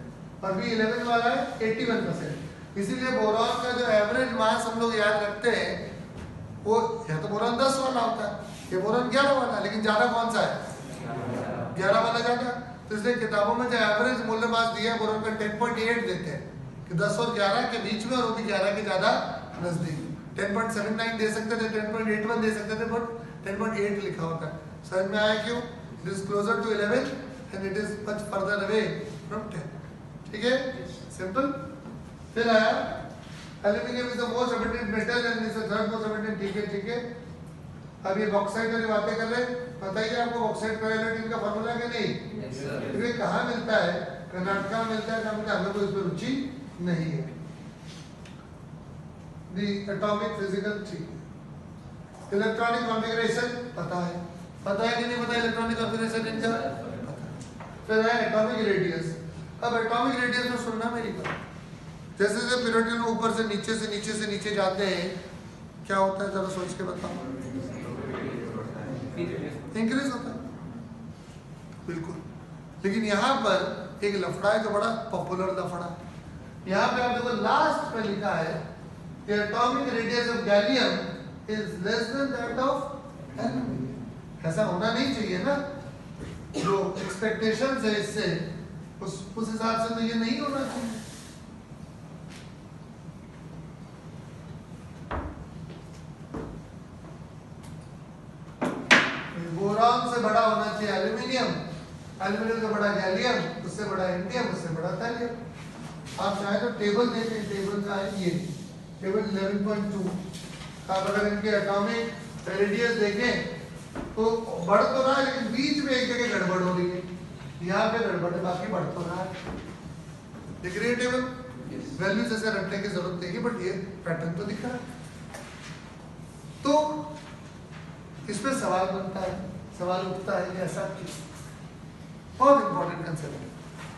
और B11 वाला है 81%। इसीलिए बोरॉन का जो एवरेज मास हम लोग याद रखते हैं वो या तो बोरॉन 10 वाला होता है, ये बोरॉन 11 वाला, लेकिन ज्यादा कौन सा है, 11 वाला ज्यादा। तो इसलिए किताबों में जो एवरेज मूल्य मास दिया है बोरॉन का 10.8 देते हैं कि 10 और 11 के बीच में, और वो भी 11 के ज्यादा नजदीक। 10.79 दे सकते थे, 10.81 दे सकते थे, बट 10.8 लिखा होता है। समझ में आया क्यों? It is closer to 11 and it is much further away from 10। ठीक है, सिंपल। फिर आया aluminium is the most abundant metal and is the third most abundant. ठीक है, ठीक है। अब ये बॉक्साइट वाली बातें कर रहे हैं, बताइए आपको बॉक्साइट पैरालाइट का फॉर्मूला क्या नहीं? Yes sir. ये कहाँ मिलता है? कर्नाटका में मिलता है, कहाँ मिलता है? हमें कोई इस पर रुचि नहीं है। द एटॉमिक फिजिकल, ठीक। इलेक्ट्रॉनिक कॉन्फ़िगरेशन पता है कि नहीं पता? इलेक्ट्रॉनिक कॉन्फ़िगरेशन इनका पता है। फिर है एटॉमिक रेडियस। अब एटॉमिक रेडियस में सुनना मेरी बात, जैसे जैसे पीरियड ऊपर से नीचे जाते हैं, क्या होता है जरा सोच के बताओ। इंक्रीज होता है, बिल्कुल। लेकिन यहाँ पर एक लफड़ा है जो बड़ा पॉपुलर लफड़ा है। यहाँ पे आप देखो लास्ट में लिखा है कि atomic radius of gallium is less than that of aluminium. ऐसा होना नहीं चाहिए ना, जो एक्सपेक्टेशंस है इससे उस हिसाब से तो ये नहीं होना चाहिए। बोरॉन से बड़ा होना चाहिए एल्यूमिनियम, एल्यूमिनियम से बड़ा गैलियम, उससे बड़ा इंडियम, उससे बड़ा थैलियम। आप चाहे तो टेबल देखें, टेबल का है ये टेबल 11.2। आप अगर इनके एटॉमिक रेडियस देखें तो बढ़ तो रहा है, लेकिन बीच में एक जगह गड़बड़ हो रही है, यहाँ पे गड़बड़ है, बाकी बढ़ तो रहा है। दिख रही है टेबल? वैल्यूज ऐसे रखने की जरूरत नहीं है, बट ये पैटर्न तो दिख रहा है। तो इस पर सवाल बनता है, सवाल उठता है कि ऐसा क्यों? बहुत इंपॉर्टेंट कंसेप्ट है,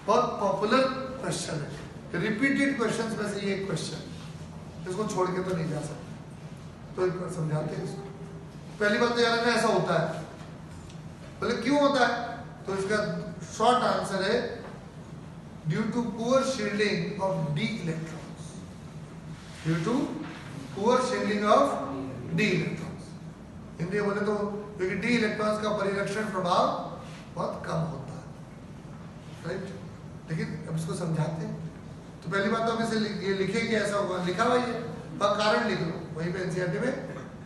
बहुत पॉपुलर क्वेश्चन है, रिपीटेड क्वेश्चंस में से ये एक क्वेश्चन, इसको छोड़ के तो नहीं जा सकते। तो एक बार समझाते हैं इसको। पहली बात तो यार में ऐसा होता है, बोले क्यों होता है? तो इसका शॉर्ट आंसर है due to poor shielding of d electrons. Due to poor shielding of d electrons. Hindi बोले तो क्योंकि डी इलेक्ट्रॉन्स का परिरक्षण प्रभाव बहुत कम होता है, राइट? लेकिन अब इसको समझाते हैं। तो पहली बात तो हम इसे ये लिखे कि ऐसा होगा, लिखा हुआ ये, और कारण लिख लो वहीं पे एनसीईआरटी में,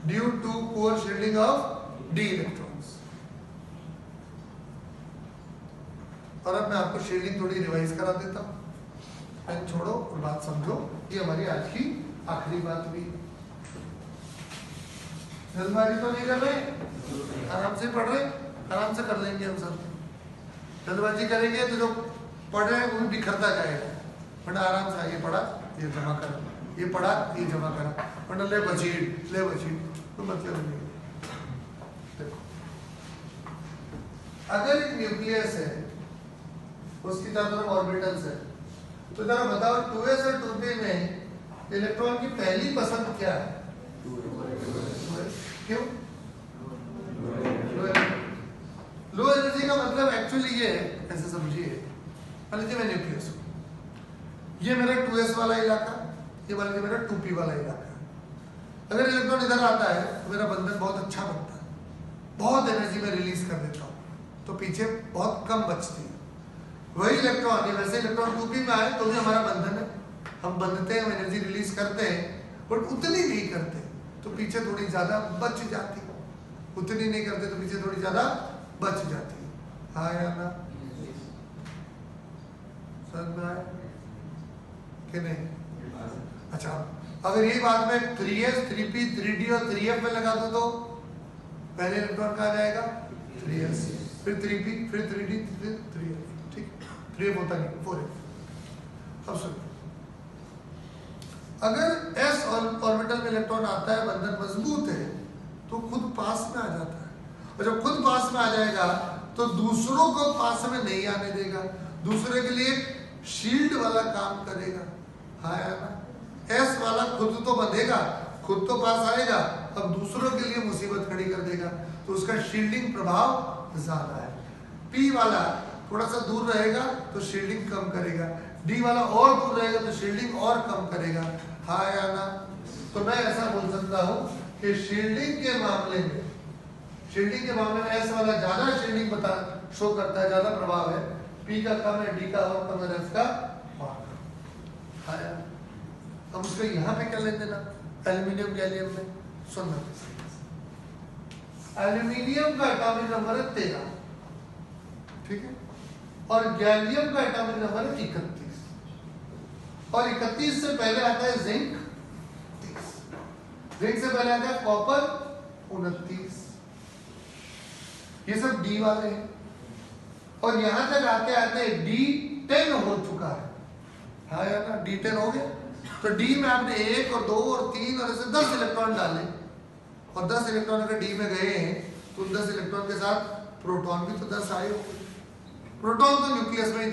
due to poor shielding of d electrons. और अब मैं आपको शील्डिंग थोड़ी रिवाइज करा देता हूँ, पेन छोड़ो और बात समझो। ये हमारी आज की आखिरी बात हुई। जल्दबाजी तो नहीं कर रहे, आराम से पढ़ रहे, आराम से कर लेंगे हम सब। जल्दबाजी करेंगे तो जो पढ़ रहे हैं वो भी बिखरता जाएगा, वरना आराम से आगे पढ़ा, ये जमा करा, ये पढ़ा, ये जमा करा, वरना ले बचीड़ तो मतलब नहीं। देखो, अगर एक न्यूक्लियस है, उसकी चारों तरफ ऑर्बिटल्स है, तो जरा बताओ 2s और 2p में इलेक्ट्रॉन की पहली पसंद क्या है? क्यों? लो एनर्जी का मतलब एक्चुअली ये है, ऐसे समझिए, मान लीजिए मैं न्यूक्लियस हूँ, ये मेरा 2s वाला इलाका, ये मान लीजिए मेरा 2p वाला इलाका। अगर इलेक्ट्रॉन इधर आता है तो मेरा बंधन बहुत अच्छा बनता है, बहुत एनर्जी में रिलीज कर देता हूँ, तो पीछे बहुत कम बचती है। वही इलेक्ट्रॉन, ये वैसे इलेक्ट्रॉन 2p में आए तो भी हमारा बंधन है, हम बंधते हैं, एनर्जी रिलीज करते हैं, बट उतनी नहीं करते। तो पीछे थोड़ी ज्यादा बच जाती, उतनी नहीं करते तो पीछे थोड़ी ज्यादा बच जाती। हाँ या ना? समझ में आया कि नहीं? अच्छा, अगर यही बात में 3s 3p 3d और 3f में लगा दो तो पहले इलेक्ट्रॉन कहाँ जाएगा? 3s, फिर 3p, फिर 3d, फिर 3f। ठीक, 3f होता नहीं, 4f। अब सुनो, अगर s ऑर्बिटल में इलेक्ट्रॉन आता है, बंधन मजबूत है, तो खुद पास में आ जाता है, और जब खुद पास में आ जाएगा तो दूसरों को पास में नहीं आने देगा, दूसरे के लिए शील्ड वाला काम करेगा। हाँ यार ना? एस वाला खुद तो बंधेगा, खुद तो पास आएगा, अब दूसरों के लिए मुसीबत खड़ी कर देगा, तो उसका शील्डिंग प्रभाव ज्यादा है। पी वाला थोड़ा सा दूर रहेगा तो शील्डिंग कम करेगा, डी वाला और दूर रहेगा तो शील्डिंग और कम करेगा। हाँ या ना? तो मैं ऐसा बोल सकता हूं कि शील्डिंग के मामले में एस वाला ज्यादा शील्डिंग शो करता है, ज्यादा प्रभाव है, पी का कम है, डी का और कम है, एफ का और। हाँ यार, अब उसको यहाँ पे क्या लेते देना? एल्यूमिनियम गैलियम में सुनना, एल्यूमिनियम का एटॉमिक नंबर है 13, ठीक है, और गैलियम का एटॉमिक नंबर है 31, और 31 से पहले आता है जिंक 30, जिंक से पहले आता है कॉपर 29, ये सब डी वाले हैं, और यहां तक आते आते D10 हो चुका है। हाँ यार ना? D10 हो गया, तो डी में आपने 1 और 2 और 3 और ऐसे 10 इलेक्ट्रॉन डाले, और 10 इलेक्ट्रॉन अगर डी में गए हैं तो 10 इलेक्ट्रॉन के साथ प्रोटॉन भी तो 10 आए होंगे। प्रोटॉन तो न्यूक्लियस में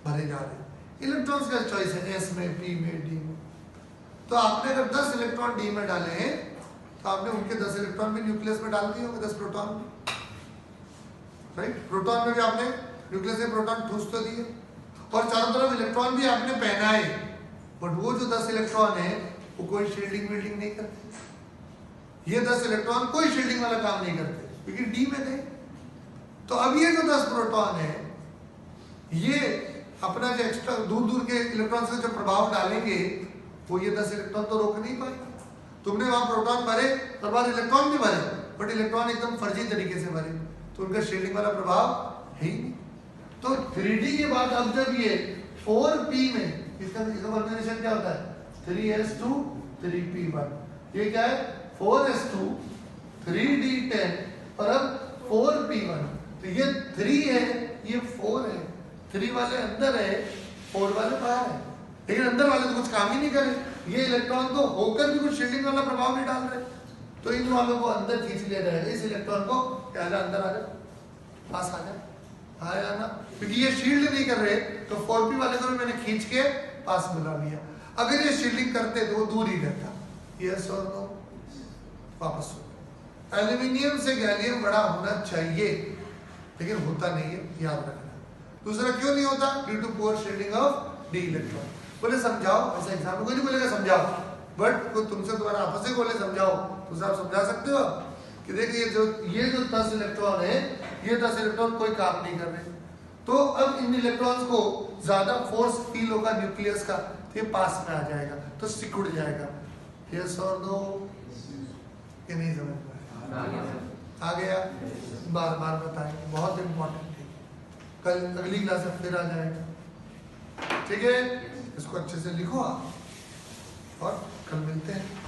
भरे जा रहे हैं, इलेक्ट्रॉन्स का चॉइस है एस में, पी में, डी में। तो आपने अगर 10 इलेक्ट्रॉन डी में डाले हैं तो आपने उनके 10 इलेक्ट्रॉन भी न्यूक्लियस में डाल दिए होंगे, 10 प्रोटॉन भी, राइट? प्रोटॉन में भी आपने न्यूक्लियस में प्रोटॉन ठूस तो दिए, और चारों तरफ इलेक्ट्रॉन भी आपने पहनाए, बट वो जो 10 इलेक्ट्रॉन है वो कोई शील्डिंग विल्डिंग नहीं करते। ये 10 इलेक्ट्रॉन कोई शील्डिंग वाला काम नहीं करते क्योंकि डी में गए। तो अब ये जो 10 प्रोटॉन है, ये अपना जो एक्स्ट्रा दूर दूर के इलेक्ट्रॉन से जो प्रभाव डालेंगे, वो ये 10 इलेक्ट्रॉन तो रोक नहीं पाएंगे। तुमने वहां प्रोटॉन भरे और वहां इलेक्ट्रॉन भी भरे, बट इलेक्ट्रॉन एकदम फर्जी तरीके से भरे, तो उनका शील्डिंग वाला प्रभाव है ही नहीं। तो 3D के बाद अब जब ये 4p में, इसका कॉन्बिनेशन क्या होता है? 3s2 3p1, ये क्या है? 4s2 3d10 और अब 4p1, तो ये 3 है, ये 4 है, 3 वाले अंदर है, 4 वाले बाहर है, लेकिन अंदर वाले तो कुछ काम ही नहीं करे, ये इलेक्ट्रॉन तो होकर भी कुछ शील्डिंग वाला प्रभाव नहीं डाल रहे, तो इन वालों को अंदर खींच लिया जाएगा, इस इलेक्ट्रॉन को क्या अंदर आ जाए, पास आ जाए। हाँ या ना? क्योंकि ये शील्ड नहीं कर रहे, तो 4p वाले को भी मैंने खींच के पास मिला लिया। अगर ये शील्डिंग करते तो वो दूर ही रहता। यस और नो? वापस एल्यूमिनियम से गैलियम बड़ा होना चाहिए, लेकिन होता नहीं है, याद रखना। दूसरा क्यों नहीं होता? Due to poor shielding of d electron. बोले समझाओ, ऐसा एग्जाम में कोई नहीं बोलेगा समझाओ, बट कोई तुमसे तुम्हारा आपस में बोले समझाओ तो आप समझा सकते हो कि देखिए ये जो 10 इलेक्ट्रॉन है, ये 10 इलेक्ट्रॉन कोई काम नहीं कर रहे, तो अब इन इलेक्ट्रॉन्स को ज्यादा फोर्स फील होगा न्यूक्लियस का, तो ये पास में आ जाएगा, तो सिकुड़ जाएगा। यस और नो? ये नहीं समझ पाया? आ गया? बार बार बताएंगे, बहुत इंपॉर्टेंट है, कल अगली क्लास में फिर आ जाएगा, ठीक है? इसको अच्छे से लिखो आप, और कल मिलते हैं।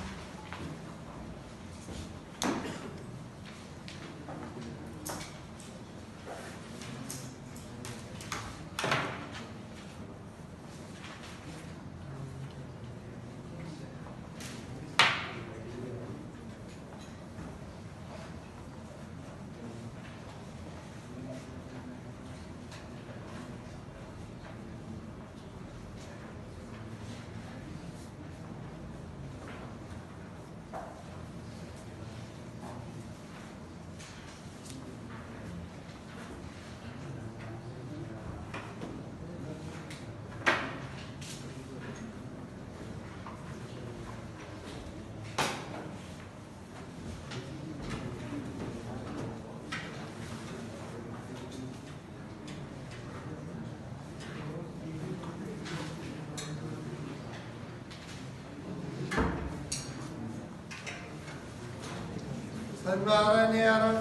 समझ में आ रहा है नहीं आ रहा?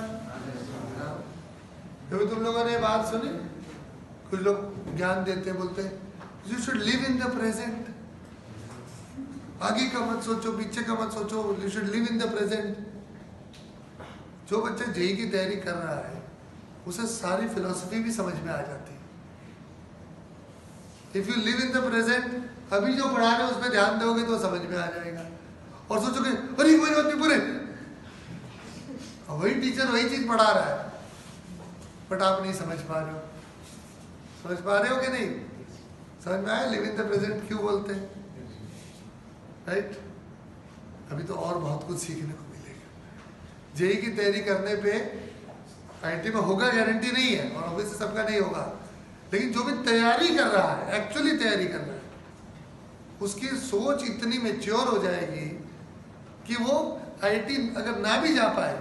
क्योंकि तुम लोगों ने बात सुनी, कुछ लोग ज्ञान देते बोलते you should live in the present, आगे का मत सोचो, पीछे का मत सोचो, you should live in the present. जो बच्चा जेई की तैयारी कर रहा है उसे सारी फिलॉसफी भी समझ में आ जाती है। If you live in the present, अभी जो पढ़ा रहे हो उस पर ध्यान दोगे तो समझ में आ जाएगा। और सोचोगे अरे कोई बात नहीं पूरे, वही टीचर वही चीज पढ़ा रहा है बट आप नहीं समझ पा रहे हो। समझ पा रहे हो कि नहीं? समझ में आया लिव इन द प्रेजेंट क्यों बोलते हैं? राइट? अभी तो और बहुत कुछ सीखने को मिलेगा। जेई की तैयारी करने पे आईटी में होगा गारंटी नहीं है, और ऑब्वियसली सबका नहीं होगा, लेकिन जो भी तैयारी कर रहा है, एक्चुअली तैयारी कर रहा है, उसकी सोच इतनी मैच्योर हो जाएगी कि वो आईटी अगर ना भी जा पाए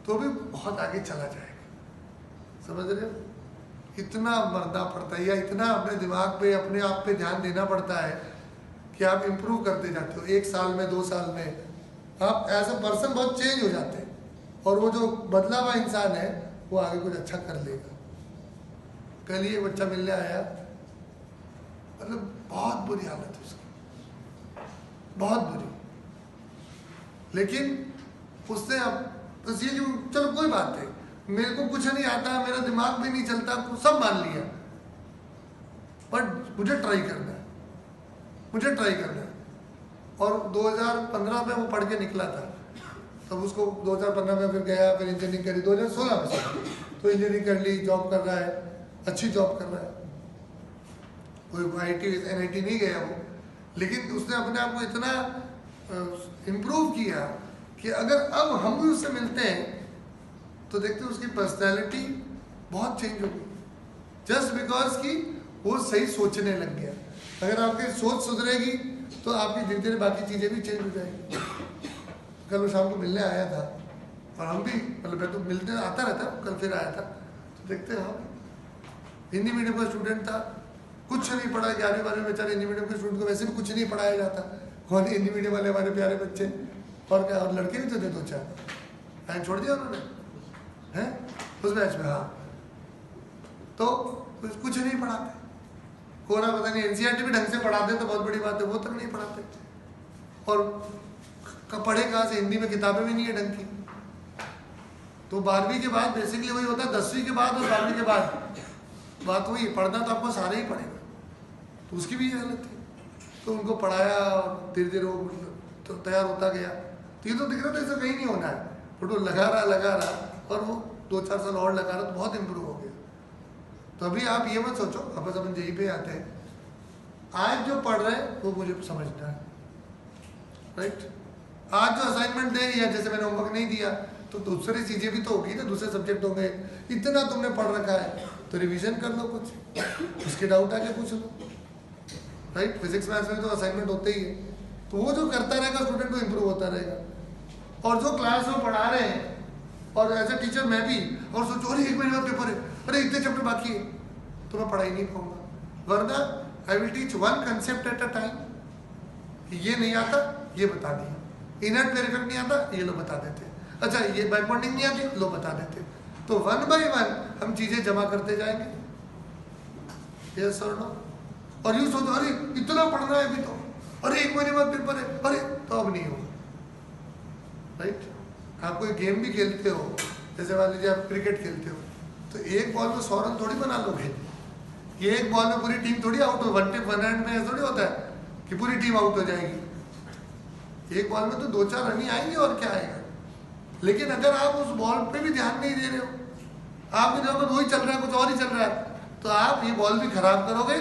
तो भी बहुत आगे चला जाएगा। समझ रहे हो? इतना मरना पड़ता है या इतना अपने दिमाग पे, अपने आप पे ध्यान देना पड़ता है कि आप इम्प्रूव करते जाते हो। 1 साल में 2 साल में आप एज अ पर्सन बहुत चेंज हो जाते हैं, और वो जो बदला हुआ इंसान है वो आगे कुछ अच्छा कर लेगा। कल ही एक बच्चा मिलने आया, मतलब बहुत बुरी हालत है उसकी, बहुत बुरी, लेकिन उसने अब बस ये जो चलो कोई बात है, मेरे को कुछ नहीं आता, मेरा दिमाग भी नहीं चलता, सब मान लिया, बट मुझे ट्राई करना है, मुझे ट्राई करना है। और 2015 में वो पढ़ के निकला था, तब उसको 2015 में फिर गया, फिर इंजीनियरिंग करी 2016 में, तो इंजीनियरिंग कर ली, जॉब कर रहा है, अच्छी जॉब कर रहा है, कोई IIT NIT नहीं गया वो, लेकिन उसने अपने आप को इतना इम्प्रूव किया कि अगर अब हम भी उससे मिलते हैं तो देखते हैं उसकी पर्सनैलिटी बहुत चेंज हो गई, जस्ट बिकॉज कि वो सही सोचने लग गया। अगर आपकी सोच सुधरेगी तो आपकी धीरे धीरे बाकी चीज़ें भी चेंज हो जाएगी। कल वो शाम को मिलने आया था, और हम भी मतलब मैं तो मिलने आता रहता, कल फिर आया था, तो देखते हैं हम हिंदी मीडियम का स्टूडेंट था, कुछ नहीं पढ़ा, 11वीं 12वीं बेचारे हिंदी मीडियम के स्टूडेंट को वैसे भी कुछ नहीं पढ़ाया जाता, कौन हिंदी मीडियम वाले हमारे प्यारे बच्चे, और क्या, और लड़के भी तो थे 2-4, टाइम छोड़ दिया उन्होंने हैं उस बैच में। हाँ, तो कुछ नहीं पढ़ाते, कोरा पता नहीं, NCERT भी ढंग से पढ़ाते तो बहुत बड़ी बात है, वो तक नहीं पढ़ाते, और पढ़े कहाँ से, हिंदी में किताबें भी नहीं है ढंग की। तो 12वीं के बाद बेसिकली वही होता है, 10वीं के बाद और 12वीं के बाद बात वही, पढ़ना तो आपको सारा ही पड़ेगा, तो उसकी भी हालत थी। तो उनको पढ़ाया और धीरे धीरे वो तो तैयार होता गया। तो ये तो दिख रहा था ऐसा कहीं नहीं होना है, बट वो लगा रहा, और वो 2-4 साल और लगा रहा तो बहुत इम्प्रूव हो गया। तो अभी आप ये मत सोचो, वापस अपन जेई पे आते हैं, आज जो पढ़ रहे हैं वो मुझे समझना है, राइट? आज जो असाइनमेंट दे या जैसे मैंने होमवर्क नहीं दिया तो दूसरी चीज़ें भी तो होगी ना, दूसरे सब्जेक्ट होंगे, इतना तुमने पढ़ रखा है तो रिवीजन कर लो, कुछ उसके डाउट आके पूछ लो, राइट? फिजिक्स मैथ्स में तो असाइनमेंट होते ही है, तो वो जो करता रहेगा स्टूडेंट को इम्प्रूव होता रहेगा। और जो क्लास में पढ़ा रहे हैं, और एज ए टीचर मैं भी, और सोचो अरे 1 महीने बाद पेपर है, अरे इतने चैप्टर बाकी है, तो मैं पढ़ा ही नहीं पाऊंगा। वरना I will teach 1 concept at a time, ये नहीं आता ये बता दिया, इनर्ट पेयर इफेक्ट नहीं आता ये लोग बता देते, अच्छा ये बैकबॉन्डिंग नहीं आती लोग बता देते, तो 1 by 1 हम चीजें जमा करते जाएंगे। यस और नो? और यूँ सोचो अरे इतना पढ़ना है अभी तो, अरे 1 महीने बाद पेपर है, अरे तो अब नहीं होगा, राइट? आप कोई गेम भी खेलते हो, जैसे मान लीजिए आप क्रिकेट खेलते हो, तो एक बॉल में 100 रन थोड़ी बना लोगे, ये एक बॉल में पूरी टीम थोड़ी आउट हो, 1 हैंड में ऐसा थोड़ी होता है कि पूरी टीम आउट हो जाएगी। एक बॉल में तो 2-4 रन ही आएंगे और क्या आएगा। लेकिन अगर आप उस बॉल पे भी ध्यान नहीं दे रहे हो, आपके दिमाग में वही चल रहा है, कुछ और ही चल रहा है, तो आप ये बॉल भी खराब करोगे,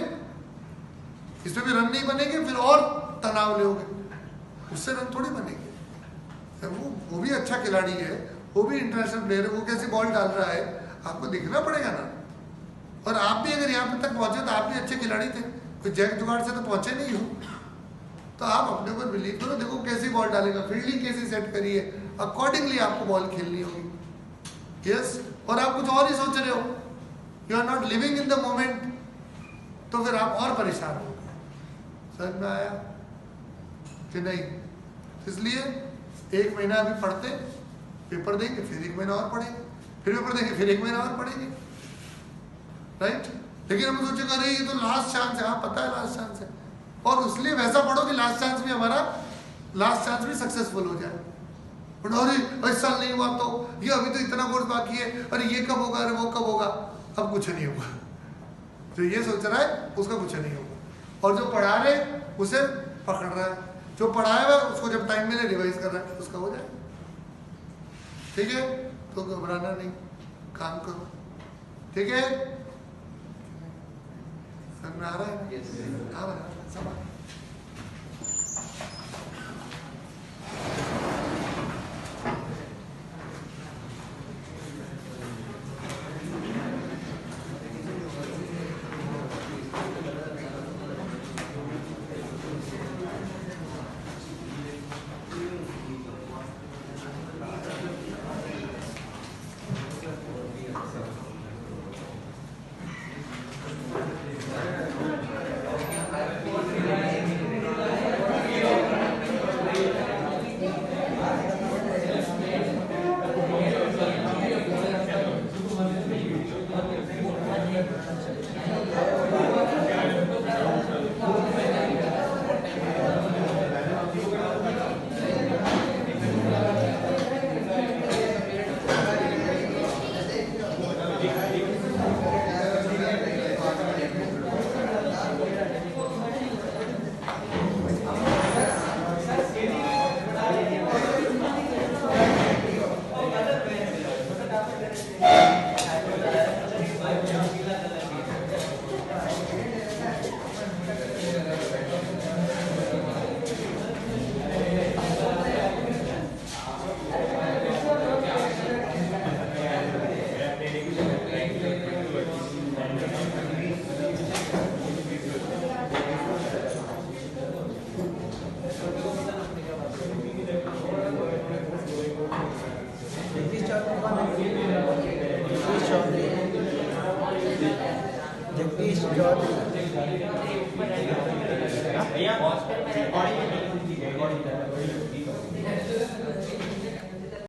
इसमें भी रन नहीं बनेंगे, फिर और तनाव लोगे, उससे रन थोड़ी बनेंगे। वो भी अच्छा खिलाड़ी है, वो भी इंटरनेशनल प्लेयर है, वो कैसी बॉल डाल रहा है आपको देखना पड़ेगा ना। और आप भी अगर यहाँ तक पहुंचे तो आप भी अच्छे खिलाड़ी थे, कोई जैक जुगाड़ से तो पहुंचे नहीं हो, तो आप अपने ऊपर बिलीव करो, देखो कैसी बॉल डालेगा, फील्डिंग कैसी सेट करी है, अकॉर्डिंगली आपको बॉल खेलनी होगी। यस, और आप कुछ और ही सोच रहे हो, you are not living in the moment, तो फिर आप और परेशान हो। समझ में आया कि नहीं? इसलिए 1 महीना अभी पढ़ते, पेपर देंगे फिर 1 महीना और पढ़ेंगे, फिर पेपर देंगे फिर 1 महीना और पढ़ेंगे, राइट। लेकिन हम सोचेंगे अरे ये तो लास्ट चांस है, हाँ पता है लास्ट चांस है, और इसलिए वैसा पढ़ो कि लास्ट चांस भी हमारा लास्ट चांस भी सक्सेसफुल हो जाए। अरे इस साल नहीं हुआ तो ये अभी तो इतना कोर्स बाकी है, अरे ये कब होगा, अरे वो कब होगा, अब कुछ नहीं होगा। जो ये सोच रहा है उसका कुछ नहीं होगा, और जो पढ़ा रहे उसे पकड़ रहा है, जो पढ़ाया हुआ उसको जब टाइम मिले रिवाइज कर रहा है, उसका हो जाए। ठीक है, तो घबराना नहीं, काम करो, ठीक है। समझ में आ रहा है? आ रहा है समझ। जगदीश चौधरी